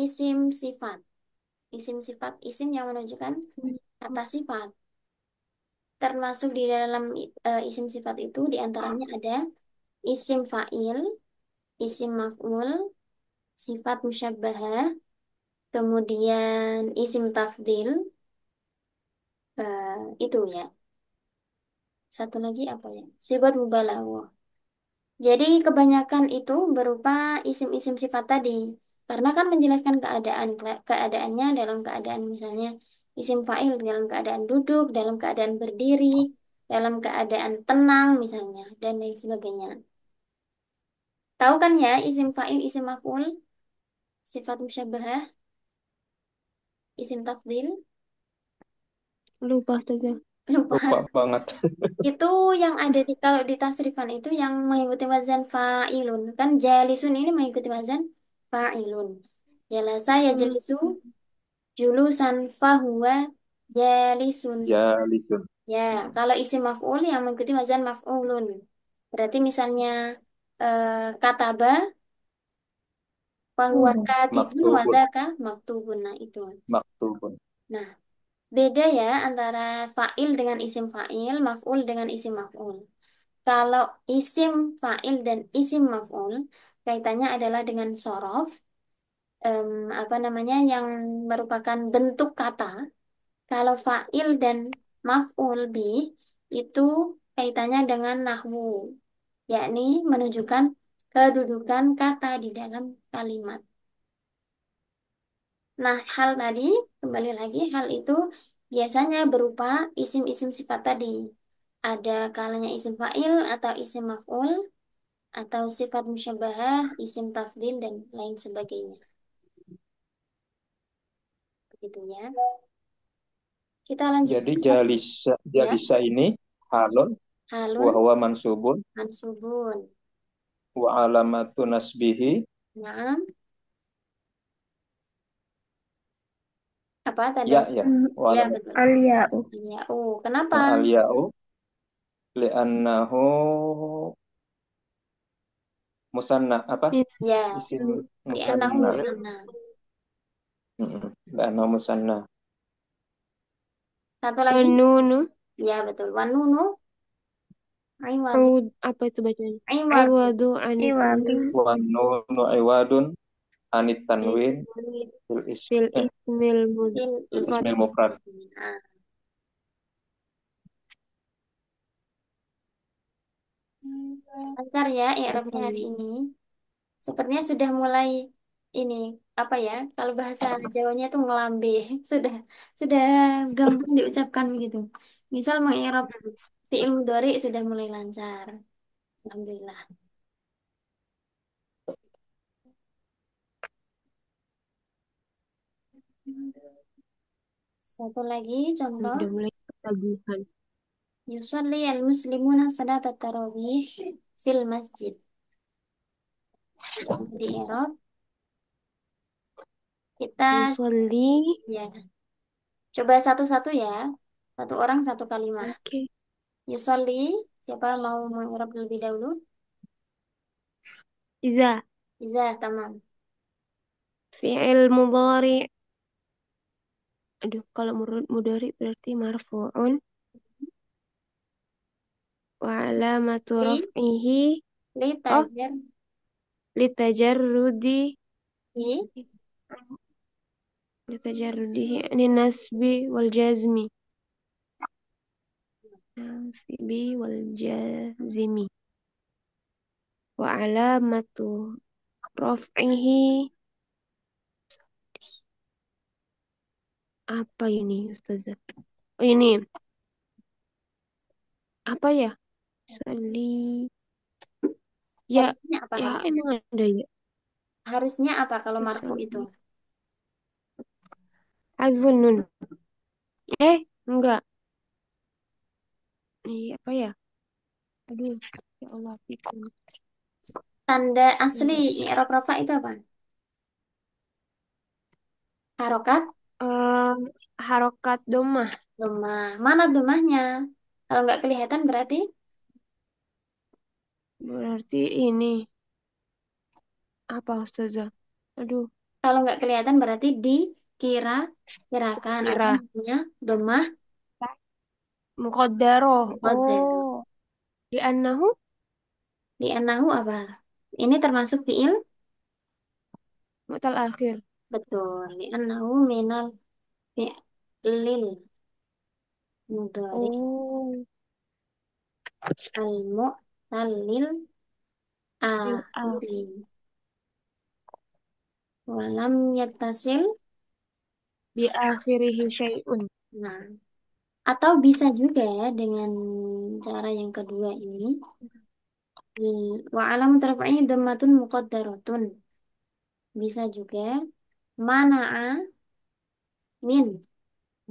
isim sifat. Isim sifat, isim yang menunjukkan kata sifat. Termasuk di dalam isim sifat itu diantaranya ada isim fa'il, isim maf'ul, sifat musyabbahah, kemudian isim tafdil, itu ya. Satu lagi apa ya? Sigat mubalaghah. Jadi kebanyakan itu berupa isim-isim sifat tadi. Karena kan menjelaskan keadaannya dalam keadaan misalnya isim fa'il dalam keadaan duduk, dalam keadaan berdiri, dalam keadaan tenang misalnya, dan lain sebagainya. Tahu kan ya isim fa'il, isim maf'ul, sifat musyabbahah, isim tafdil?
Lupa saja.
Lupa
Lupa.
banget.
Itu yang ada di kalau di tasrifan itu yang mengikuti wazan fa'ilun. Kan jalisun ini mengikuti wazan fa'ilun. Jalasa ya
Hmm.
jalisu julusan fahuwa jalisun.
Jalisun.
Ya, kalau isim maf'ul yang mengikuti wazan maf'ulun. Berarti misalnya kataba fahuwa
Oh.
katibun
Maktubun.
wadaka maktubun. Nah, itu.
Maktubun.
Nah, beda ya antara fa'il dengan isim fa'il, maf'ul dengan isim maf'ul. Kalau isim fa'il dan isim maf'ul, kaitannya adalah dengan sorof, em, apa namanya, yang merupakan bentuk kata. Kalau fa'il dan maf'ul bih itu kaitannya dengan nahwu, yakni menunjukkan kedudukan kata di dalam kalimat. Nah, hal tadi, kembali lagi, hal itu biasanya berupa isim-isim sifat tadi. Ada kalanya isim fa'il atau isim maf'ul, atau sifat musyabahah, isim tafdil, dan lain sebagainya. Begitu ya. Kita
Jadi
lanjutkan lagi.
jalisa,
Ya,
jalisa ini halun wa
halun
huwa mansubun
mansubun.
wa alamatu nasbihi
Nah, apa tanda?
ya ya wa
Ya,
alamat
betul.
Al-ya'u.
Ya, kenapa?
al ya'u li'annahu musanna apa
Min
Ya,
isim
li'annahu
musanna.
musanna.
Li'annahu musanna.
Satu lagi?
Wanunu.
Ya, betul. Wanunu, iwadu,
Apa itu bacanya?
iwadu.
Iwadu anit
Iwadu.
Wa nunu iwadun anit tanwin fil
fil
eh,
ismil
Il
fil
ismi.
ismil mufrad.
Nah, lancar ya i'rabnya hari ini. Sepertinya sudah mulai ini apa ya? Kalau bahasa Jawanya itu ngelambe, sudah sudah gampang diucapkan begitu. Misal mengi'rab fi'il mudhari sudah mulai lancar. Alhamdulillah. Satu lagi contoh.
Udah mulai ketagihan.
Yusalli al-muslimuna salat tarawih fil masjid. Di i'rab kita
Yusolli.
ya coba satu-satu ya. Satu orang satu kalimat.
Oke.
Yusolli, siapa mau mengi'rab lebih dahulu?
Iza.
Iza, tamam.
Fi'il mudhari. Aduh, kalau mudhari berarti marfu'un. Wa alamatu
Li,
raf'ihi.
li
Oh,
tajar,
litajarrudi.
i,
Litajarrudihi anin nasbi wal jazmi. Nasbi wal jazmi. Wa alamatu raf'ihi. Apa ini, Ustazah? Oh, ini. Apa ya? Soli. Ya,
harusnya apa
ya
harusnya?
emang ada ya.
Harusnya apa kalau marfu itu?
Soli. Azbun nun. Enggak. Apa ya? Aduh, ya Allah, pikir.
Tanda asli
Enggak.
i'rab rafa itu apa? Harokat,
Eh, harokat domah.
domah. Mana domahnya? Kalau nggak kelihatan berarti
Berarti ini apa, Ustazah? Aduh,
kalau nggak kelihatan berarti dikira kirakan atau
kira.
namanya domah
Muqaddaroh.
muqaddar.
Oh, di annahu
Di anahu apa? Ini termasuk fiil?
mu'tal akhir.
Betul. Di anahu minal fi'lil mudhari
Oh,
al-mu'tallil
lil akhir.
akhiri. Walam yattasil.
Bi akhirihi syai'un.
Nah, atau bisa juga ya dengan cara yang kedua ini. Wa alam tarfa'i dhammatun muqaddaratun. Bisa juga mana'a min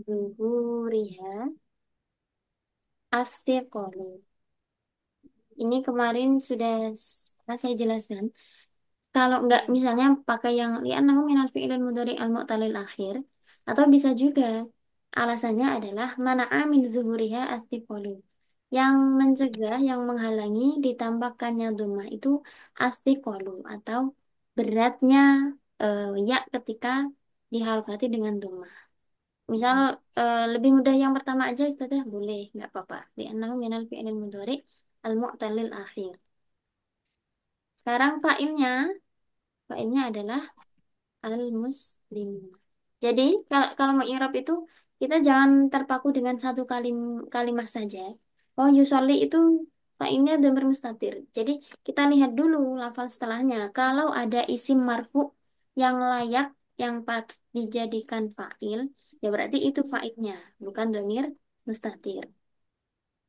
zuhuriha as-siqalu. Ini kemarin sudah saya jelaskan. Kalau nggak misalnya pakai yang li'annahu minal fi'ilil mudhari al-mu'talil akhir, atau bisa juga alasannya adalah mana'a min zuhuriha astiqalu. Yang mencegah, yang menghalangi ditambahkannya dhammah itu astiqalu atau beratnya ya ketika diharokati dengan dhammah. Misal lebih mudah yang pertama aja Ustazah boleh, nggak apa-apa. Li'annahu minal fi'ilil mudhari al-mu'talil akhir. Sekarang failnya adalah al-muslim. Jadi kalau mau i'rab itu kita jangan terpaku dengan satu kalimah saja. Oh, yusolli itu failnya dhamir mustatir. Jadi kita lihat dulu lafal setelahnya. Kalau ada isim marfu yang layak yang patut dijadikan fa'il, ya berarti itu fa'ilnya, bukan dhamir mustatir.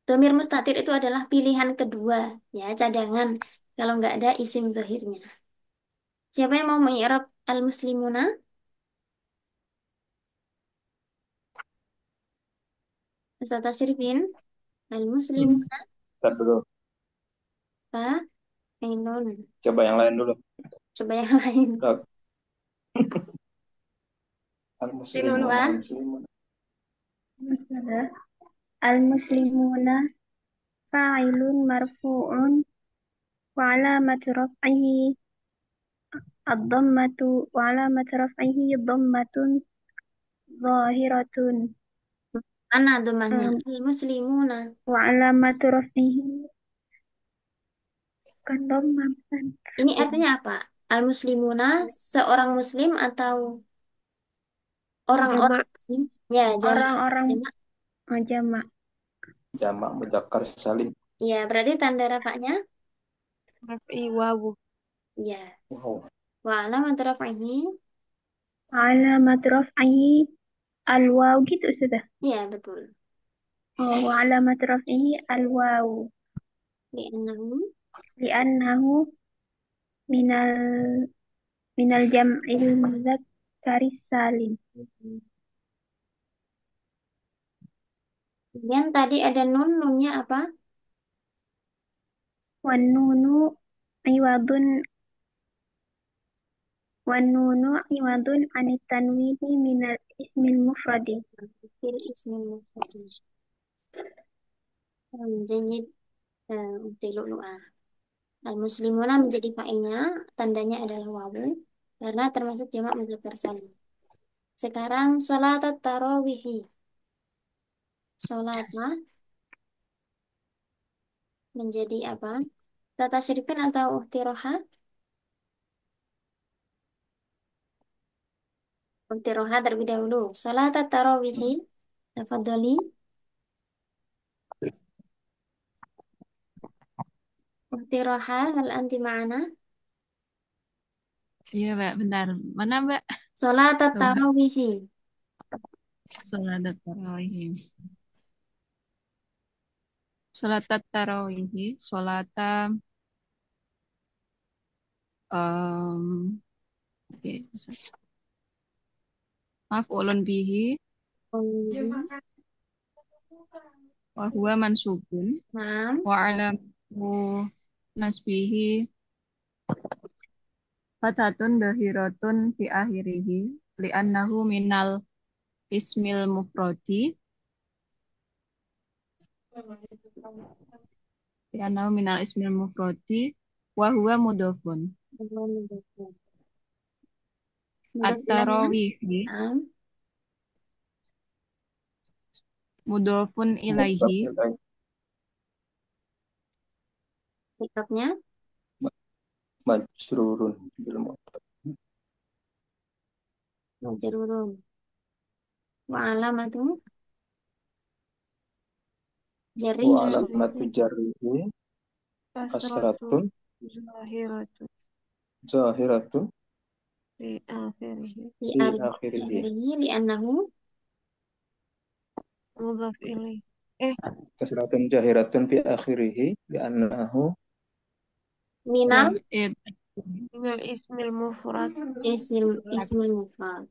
Dhamir mustatir itu adalah pilihan kedua, ya cadangan kalau nggak ada isim zahirnya. Siapa yang mau mengi'rab al-muslimuna? Ustaz Tasyrifin,
Hmm.
al-muslimuna
Ntar dulu.
fa'ilun.
Coba yang lain dulu.
Coba yang lain.
Rak.
Dulu
Al-muslimuna,
ah.
al-muslimuna.
Musnada. Al-muslimuna fa'ilun marfu'un wa alamatu raf'ihi ad-dhammatu wa alamatu raf'ihi dhammatun zahiratun.
Mana domahnya?
Um,
Al-muslimuna.
wa alamatu raf'ihi kan dhammah kan.
Ini artinya apa? Al-muslimuna seorang muslim atau orang-orang
Jamak.
muslim? Ya, jamak.
Orang-orang
Jamak.
jamak.
Jamak mudzakkar salim.
Ya, berarti tanda rafa'nya?
Raf'i wawu.
Ya.
Wow.
Wa alamat raf'ihi?
Alamatu raf'ihi al-waw gitu sudah.
Ya, betul.
Oh, wa alamatu raf'ihi al-waw
Li'annahu
li'annahu minal minal jam'il mudzakkaris salim.
kemudian tadi ada nun, nunnya apa?
Wan nunu iwadun wan nunu iwadun anit tanwini minal ismil mufradi.
Fil ismil mufrad. Jayyid. Tilu'lu'ah. Al-muslimuna menjadi fa'ilnya, tandanya adalah wawu, karena termasuk jamak mudzakkar salim. Sekarang sholat tarawih. Sholat menjadi apa? Tata syarifin atau uhtiroha? Uhtiroha terlebih dahulu. Sholat tarawih. Tafadholi. Uhtiroha, hal anti ma'ana?
Iya, Mbak. Bentar. Mana, Mbak?
Sholat
Coba.
tarawih.
Sholat tarawih. Sholat tarawih. Sholat oke, maaf ulun bihi wa huwa mansubun
Nah,
wa alamu nasbihi fatatun dahiratun fi akhirihi li'annahu minal ismil mufradi li'annahu minal ismil mufradi wa huwa mudhafun
mudhof ilaihnya.
at-tarawihi
Nah,
mudhafun
Mudzakkar
ilaihi
ilaih.
sikapnya
Majrurun bil mu'tal.
majrurun. Wa alamatu
Wa
jarrihi.
alamatu jarrihi
Kasratu
kasratun
zahiratu
zahiratun
fi akhirih.
Di
fi akhirih.
akhirih li'annahu
Mudhaf ilaih.
Kasratun jahiratun fi akhirih li'annahu
minal
jam'id
Minal ismil mufrad.
ismul mufrad.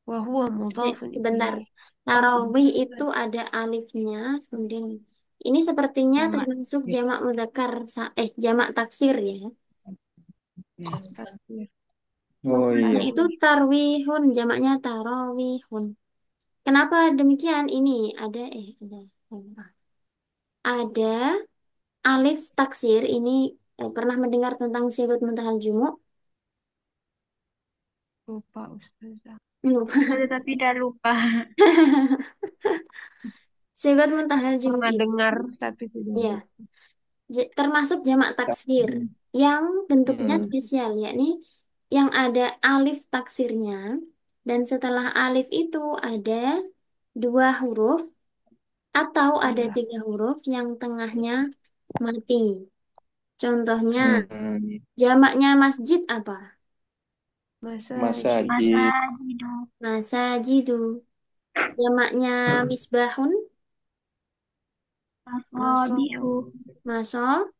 Wa huwa mudhafun
Bentar.
ilaih.
Tarawih itu ada alifnya, kemudian ini sepertinya
jamak
termasuk jamak mudzakkar jamak taksir ya.
ya.
Takbir.
oh
Mufradnya
iya.
itu tarwihun, jamaknya tarawihun. Kenapa demikian? Ini ada alif taksir. Ini pernah mendengar tentang sigut muntahal jumu?
Lupa Ustazah.
Lupa.
Tetapi dah lupa.
Sigut muntahal jumu
Pernah
itu
dengar tapi tidak
ya
lupa.
Termasuk jamak taksir yang bentuknya
Hmm.
spesial, yakni yang ada alif taksirnya dan setelah alif itu ada dua huruf atau ada
Iya.
tiga huruf yang tengahnya mati. Contohnya,
Hmm.
jamaknya masjid apa?
Masajid.
Masajid.
Masajidu.
Masajidu. Jamaknya misbahun,
Masabihu.
Maso.
maso,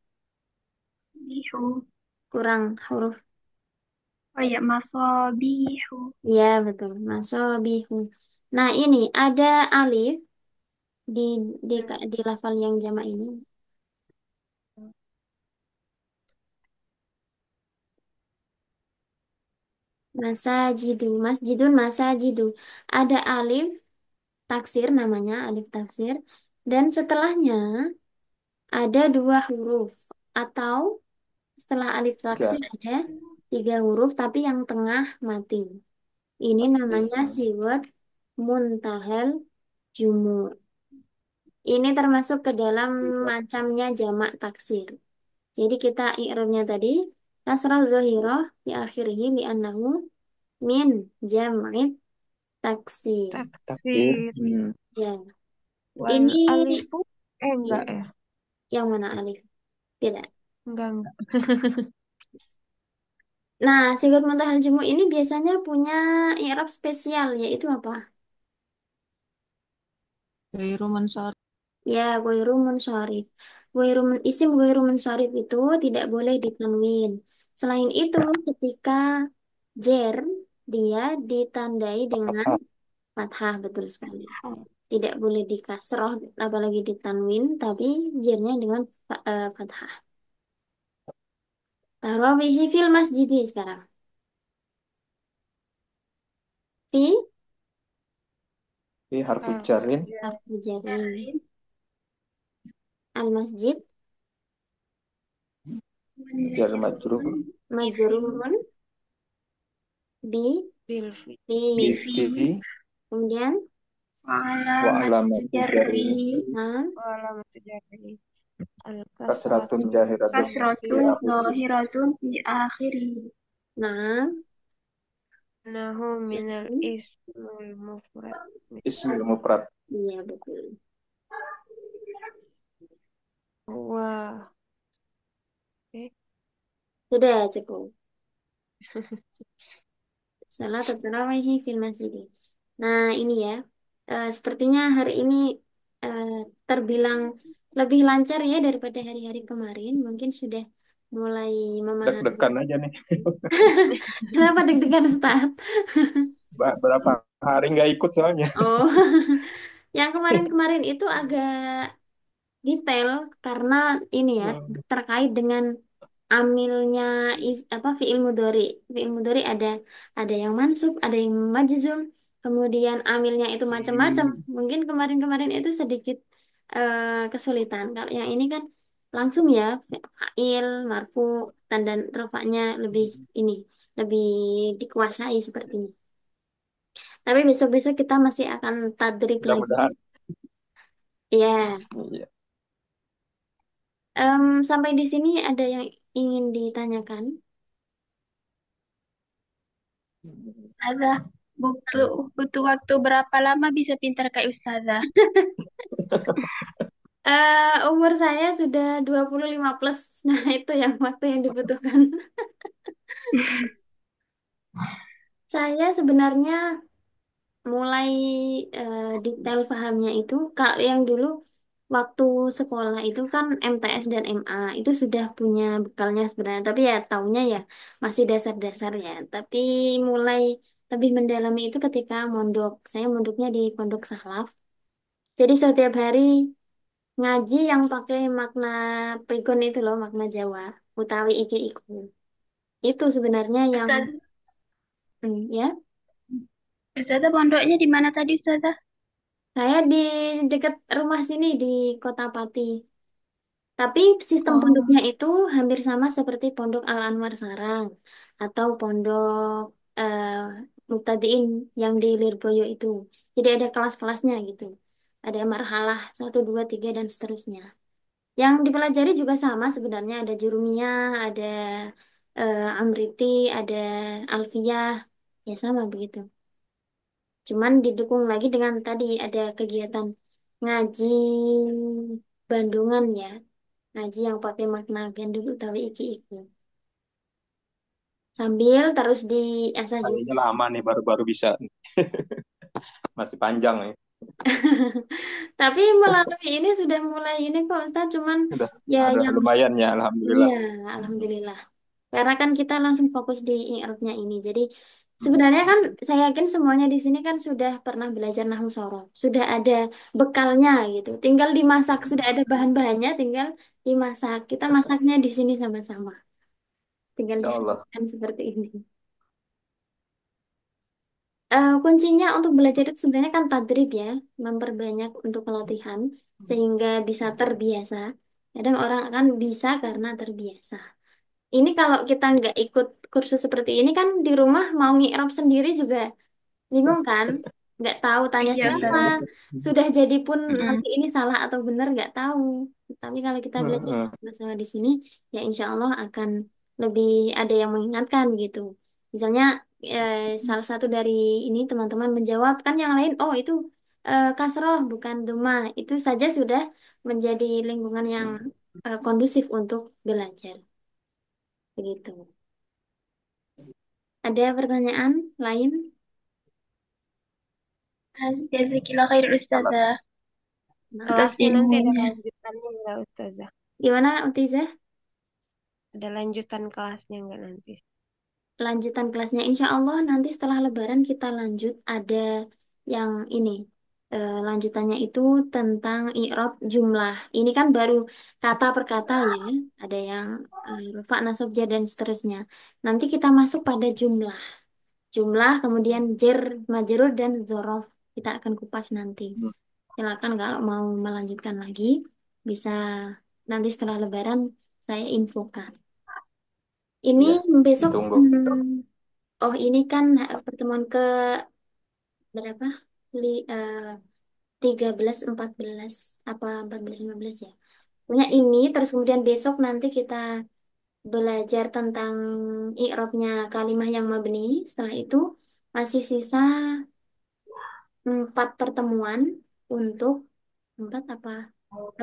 Bihu.
kurang huruf.
Oh ya, masabihu.
Ya, betul. Masobihu. Nah, ini ada alif di di di lafal yang jamak ini. Masajidu, masjidun, masajidu. Ada alif taksir namanya, alif taksir. Dan setelahnya ada dua huruf. Atau setelah alif
Tiga.
taksir ada tiga huruf tapi yang tengah mati. Ini namanya
Hmm.
siwat muntahal jumu. Ini termasuk ke dalam macamnya jamak taksir. Jadi kita i'rabnya tadi kasrah zahirah di akhirih li'annahu min jam'it taksir.
Taksir.
Taksir.
Hmm.
Ya,
Wal
ini
alifu. Enggak
i-
ya.
yang mana alif? Tidak.
Enggak.
Nah, sigat muntahal jumu ini biasanya punya i'rab spesial yaitu apa?
Ghairu mansharif.
Ya, ghairu munsharif. Isim ghairu munsharif itu tidak boleh ditanwin. Selain itu, ketika jer dia ditandai dengan fathah, betul sekali. Tidak boleh dikasroh apalagi ditanwin, tapi jernya dengan fathah. Tarawih fil masjidi sekarang. Fi
Fi harfu
Harfu
jarin.
jar.
harfu jarin.
Jarin.
Al masjid
Jar majrur.
Bifi.
majrurun bi
Bilfi.
fi.
Bifi.
Bifi.
Kemudian
Wa
Alamat
alamati
jarri.
jarri.
nah,
Alamat jari. Al
Kasratun
kasratu.
jahiratun. Fi
Kasratun
akhirih.
zahiratun fi akhiri.
nah,
Nahu minal
nah.
ismul mufrad.
Ismil mufrad.
Iya betul.
Wah. Oke.
Sudah cukup. Salat tarawih fil masjid. Nah, ini ya. Sepertinya hari ini eh, terbilang lebih lancar ya daripada hari-hari kemarin. Mungkin sudah mulai memahami.
Deg-degan aja nih.
Kenapa deg-degan Ustaz?
Berapa hari nggak ikut soalnya.
Oh, yang kemarin-kemarin itu agak detail karena ini ya terkait dengan amilnya apa fiil mudhari. Fiil mudhari ada yang mansub, ada yang majzum, kemudian amilnya itu macam-macam.
Hmm.
Mungkin kemarin-kemarin itu sedikit kesulitan. Kalau yang ini kan langsung ya fa'il, marfu, tanda rafanya lebih ini lebih dikuasai sepertinya. Tapi besok-besok kita masih akan tadrib lagi.
Mudah-mudahan.
Ya,
Iya.
sampai di sini ada yang ingin ditanyakan?
Ustazah, butuh butuh waktu berapa lama bisa pintar kayak Ustazah?
Umur saya sudah 25 plus. Nah, itu yang waktu yang dibutuhkan. Saya sebenarnya mulai detail pahamnya itu kalau yang dulu waktu sekolah itu kan MTS dan MA itu sudah punya bekalnya sebenarnya. Tapi ya taunya ya masih dasar-dasar ya. Tapi mulai lebih mendalami itu ketika mondok. Saya mondoknya di Pondok Sahlaf. Jadi setiap hari ngaji yang pakai makna pegon itu loh, makna Jawa, utawi iki iku. Itu sebenarnya yang
Ustaz,
ya,
Ustazah pondoknya di mana tadi Ustazah?
saya di dekat rumah sini di Kota Pati. Tapi sistem
Oh,
pondoknya itu hampir sama seperti Pondok Al Anwar Sarang atau Pondok eh, Muktadiin yang di Lirboyo itu. Jadi ada kelas-kelasnya gitu. Ada marhalah satu 2 3 dan seterusnya. Yang dipelajari juga sama sebenarnya, ada jurumiyah, ada amriti, ada alfiyah, ya sama begitu. Cuman didukung lagi dengan tadi ada kegiatan ngaji Bandungan ya, ngaji yang pakai makna gandul utawi iki-iku. Sambil terus diasah juga.
Kayaknya lama nih baru-baru bisa. Masih panjang nih.
Tapi melalui ini sudah mulai ini kok Ustaz, cuman ya
Udah
yang
lumayan ya,
iya,
alhamdulillah.
alhamdulillah. Karena kan kita langsung fokus di i'rabnya ini. Jadi sebenarnya kan saya yakin semuanya di sini kan sudah pernah belajar nahwu shorof, sudah ada bekalnya gitu. Tinggal dimasak, sudah ada bahan-bahannya, tinggal dimasak. Kita masaknya di sini sama-sama. Tinggal
Insya Allah.
disebutkan seperti ini. Kuncinya untuk belajar itu sebenarnya kan tadrib ya, memperbanyak untuk latihan sehingga bisa terbiasa. Kadang orang akan bisa karena terbiasa. Ini kalau kita nggak ikut kursus seperti ini kan di rumah mau ngikrab sendiri juga bingung kan? Nggak tahu tanya
Iya,
siapa.
Ustazah.
Sudah jadi pun
Mm-mm.
nanti ini salah atau benar nggak tahu. Tapi kalau kita belajar
Heeh.
bersama di sini, ya insya Allah akan lebih ada yang mengingatkan gitu. Misalnya eh, salah satu dari ini teman-teman menjawab kan yang lain, oh itu kasroh bukan domah. Itu saja sudah menjadi lingkungan yang kondusif untuk belajar. Begitu. Ada pertanyaan lain?
Jazakillah khair,
Kalau
Ustazah, atas
Kelasnya nanti ada
ilmunya.
lanjutannya nggak Ustazah?
Gimana, Utizah?
Ada lanjutan kelasnya nggak nanti?
Lanjutan kelasnya, insya Allah nanti setelah Lebaran kita lanjut. Ada yang ini, lanjutannya itu tentang i'rab jumlah. Ini kan baru kata per kata ya. Ada yang rufa, nasab, jar, dan seterusnya. Nanti kita masuk pada jumlah. Jumlah, kemudian jer, majrur, dan zorof. Kita akan kupas nanti. Silakan kalau mau melanjutkan lagi, bisa nanti setelah Lebaran saya infokan. Ini
ya
besok,
ditunggu.
oh ini kan pertemuan ke berapa? Li, 13, 14, apa 14, 15 ya. Pokoknya ini, terus kemudian besok nanti kita belajar tentang i'rabnya kalimah yang mabni. Setelah itu masih sisa 4 pertemuan untuk 4 apa?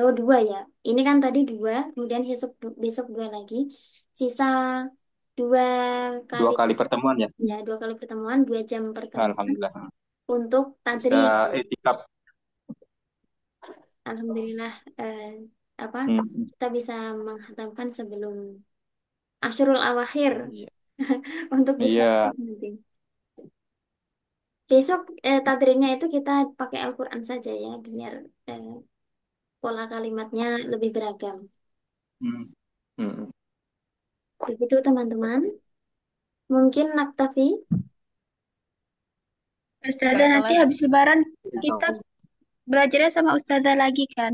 Oh, 2 ya. Ini kan tadi 2, kemudian besok besok 2 lagi. Sisa 2 kali,
2 kali pertemuan ya.
ya 2 kali pertemuan, 2 jam pertemuan
Alhamdulillah.
untuk
Bisa
tadrib.
etikap.
Alhamdulillah, apa
Hmm.
kita bisa menghantamkan sebelum Ashurul Awakhir
Iya.
untuk bisa
Iya.
nanti. Besok tadribnya itu kita pakai Al-Quran saja ya, biar eh, pola kalimatnya lebih beragam.
Hmm. Hmm.
Begitu teman-teman. Mungkin naktafi.
Nggak
Ustazah, nanti
kelas.
habis Lebaran kita belajarnya sama Ustazah lagi kan?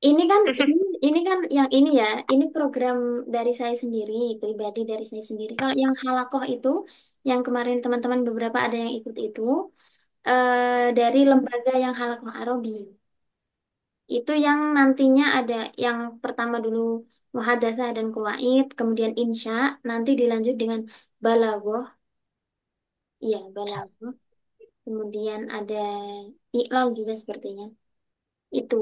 Ini kan yang ini ya, ini program dari saya sendiri, pribadi dari saya sendiri. Kalau yang halakoh itu, yang kemarin teman-teman beberapa ada yang ikut itu, dari lembaga yang halakoh Arabi. Itu yang nantinya ada yang pertama dulu muhadatsah dan kuwait, kemudian insya, nanti dilanjut dengan balaghah, iya balaghah. Kemudian ada iklal juga sepertinya. Itu.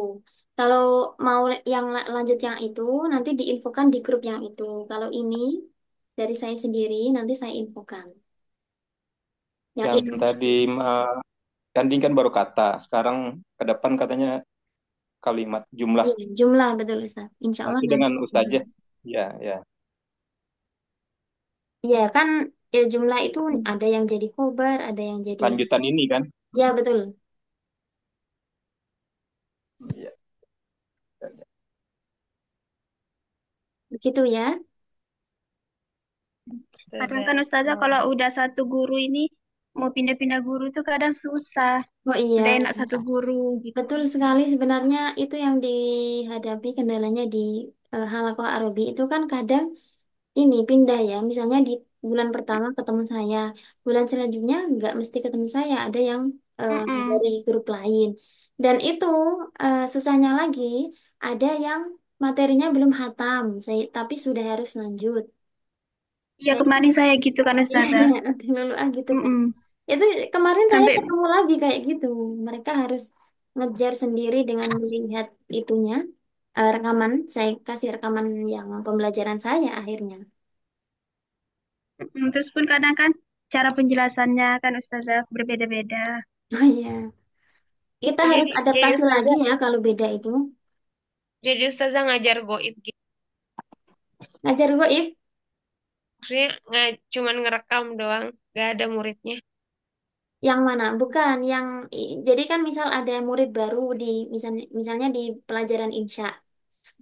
Kalau mau yang lanjut yang itu, nanti diinfokan di grup yang itu. Kalau ini dari saya sendiri, nanti saya infokan. Yang
Yang
itu,
tadi tanding kan baru kata. Sekarang ke depan katanya kalimat jumlah.
iya, jumlah betul Ustaz. Insya Allah
Nanti
nanti.
dengan Ustazah. Ya, ya.
Iya kan, ya, jumlah itu ada yang jadi khobar, ada yang jadi.
Lanjutan ini kan.
Ya betul.
Iya.
Begitu ya.
Kadang
Ustazah.
kan Ustazah kalau udah satu guru ini mau pindah-pindah guru tuh kadang susah.
Oh iya,
Udah enak satu guru gitu.
betul sekali sebenarnya itu yang dihadapi kendalanya di Halaqah Arabi itu kan kadang ini pindah ya. Misalnya di bulan pertama ketemu saya, bulan selanjutnya nggak mesti ketemu saya, ada yang
Mm-mm.
dari grup lain. Dan itu susahnya lagi ada yang materinya belum hatam, tapi sudah harus lanjut.
Iya,
Kayak
kemarin saya gitu kan
iya,
Ustazah.
nanti lulu gitu kan.
Mm-mm.
Itu kemarin saya
Sampai
ketemu lagi kayak gitu. Mereka harus ngejar sendiri dengan melihat itunya, rekaman. Saya kasih rekaman yang pembelajaran saya akhirnya.
terus pun kadang kan cara penjelasannya kan Ustazah berbeda-beda.
Oh iya, kita harus
Jadi
adaptasi lagi
ustazah,
ya kalau beda itu.
jadi ustazah ngajar goib gitu.
Ngajar goib,
Maksudnya nggak cuman ngerekam doang, nggak ada muridnya.
yang mana? Bukan, jadi kan misal ada murid baru di misalnya di pelajaran insya.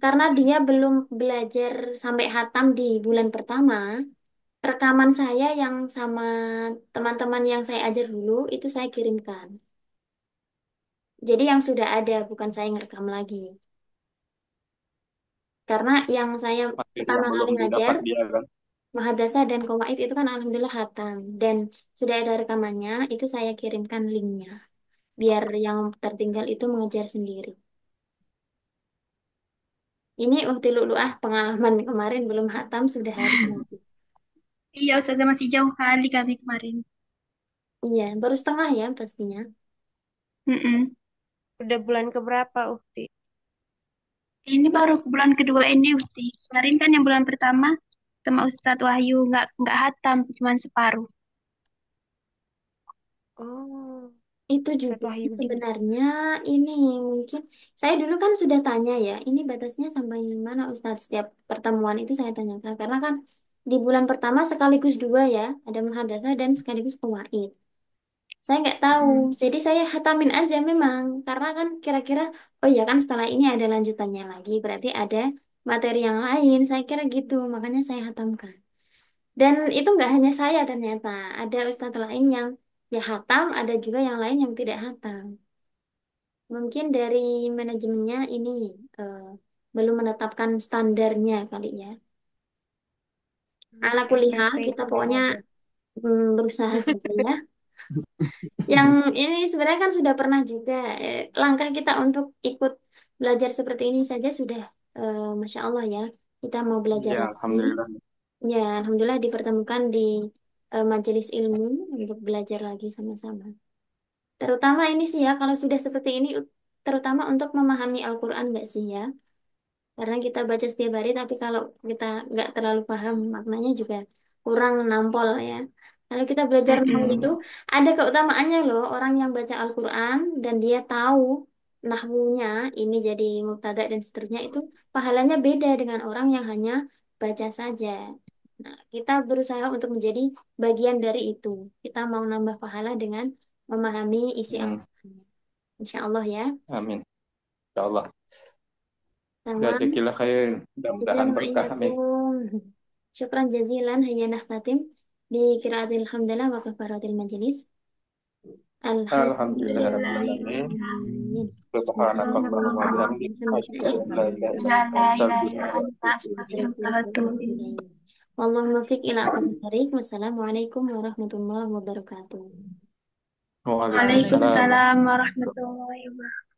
Karena dia belum belajar sampai hatam di bulan pertama, rekaman saya yang sama teman-teman yang saya ajar dulu itu saya kirimkan. Jadi yang sudah ada, bukan saya ngerekam lagi. Karena yang saya
Materi yang
pertama kali
belum
ngajar,
didapat dia kan.
Mahadasa dan Qawaid itu kan alhamdulillah hatam. Dan sudah ada rekamannya, itu saya kirimkan linknya. Biar yang tertinggal itu mengejar sendiri. Ini waktu pengalaman kemarin belum hatam, sudah harus lagi.
Iya Ustazah masih jauh kali kami kemarin.
Iya, baru setengah ya pastinya.
Mm-mm.
Udah bulan keberapa, Ukti?
Ini baru bulan kedua ini Uti. Kemarin kan yang bulan pertama sama Ustadz Wahyu nggak hatam, cuma separuh.
Oh,
Itu
Ustadz
juga
Wahyudi.
sebenarnya ini mungkin saya dulu kan sudah tanya ya, ini batasnya sampai mana Ustadz? Setiap pertemuan itu saya tanyakan karena kan di bulan pertama sekaligus dua ya, ada muhadzatsah dan sekaligus qawaid. Saya nggak tahu,
Mm.
jadi saya hatamin aja memang karena kan kira-kira oh ya kan setelah ini ada lanjutannya lagi, berarti ada materi yang lain. Saya kira gitu, makanya saya hatamkan. Dan itu nggak hanya saya ternyata, ada ustadz lain yang ya hatam, ada juga yang lain yang tidak hatam. Mungkin dari manajemennya ini eh, belum menetapkan standarnya kali ya. Ala kulihal,
SOP-nya
kita
belum
pokoknya
ada.
berusaha saja ya. Yang ini sebenarnya kan sudah pernah juga langkah kita untuk ikut belajar seperti ini saja sudah Masya Allah ya. Kita mau belajar
Ya,
lagi.
alhamdulillah.
Ya, Alhamdulillah dipertemukan di majelis ilmu untuk belajar lagi sama-sama. Terutama ini sih ya, kalau sudah seperti ini, terutama untuk memahami Al-Quran nggak sih ya? Karena kita baca setiap hari, tapi kalau kita nggak terlalu paham maknanya juga kurang nampol ya. Kalau kita belajar nahwu itu,
Mm-mm.
Hmm.
ada keutamaannya loh, orang yang baca Al-Quran dan dia tahu nahwunya, ini jadi mubtada dan seterusnya, itu pahalanya beda dengan orang yang hanya baca saja. Nah, kita berusaha untuk menjadi bagian dari itu. Kita mau nambah pahala dengan memahami isi
Hmm.
Al-Quran. Insya Allah ya.
Amin. Ya Allah.
Sama.
Jazakillah khair. Mudah-mudahan
Syukran wa
berkah. Amin.
iyyakum. Syukran jazilan hayya nakhtatim bi qiraatil hamdalah wa kafaratil majlis.
Alhamdulillah
Alhamdulillah.
rabbil alamin. Subhanakallahumma
Subhanallah
wa
wa
bihamdik
bihamdika
asyhadu an
asyhadu
la
an la
ilaha illa
ilaha
anta
La
illa
ilaha
anta
illa
astaghfiruka wa
anta
atubu ilaik.
astaghfiruka wa atubu ilaik.
Wallahumma fiq ila aqwamit thariq. Wassalamualaikum warahmatullahi wabarakatuh.
Waalaikumsalam.
Waalaikumsalam.
Waalaikumsalam warahmatullahi wabarakatuh.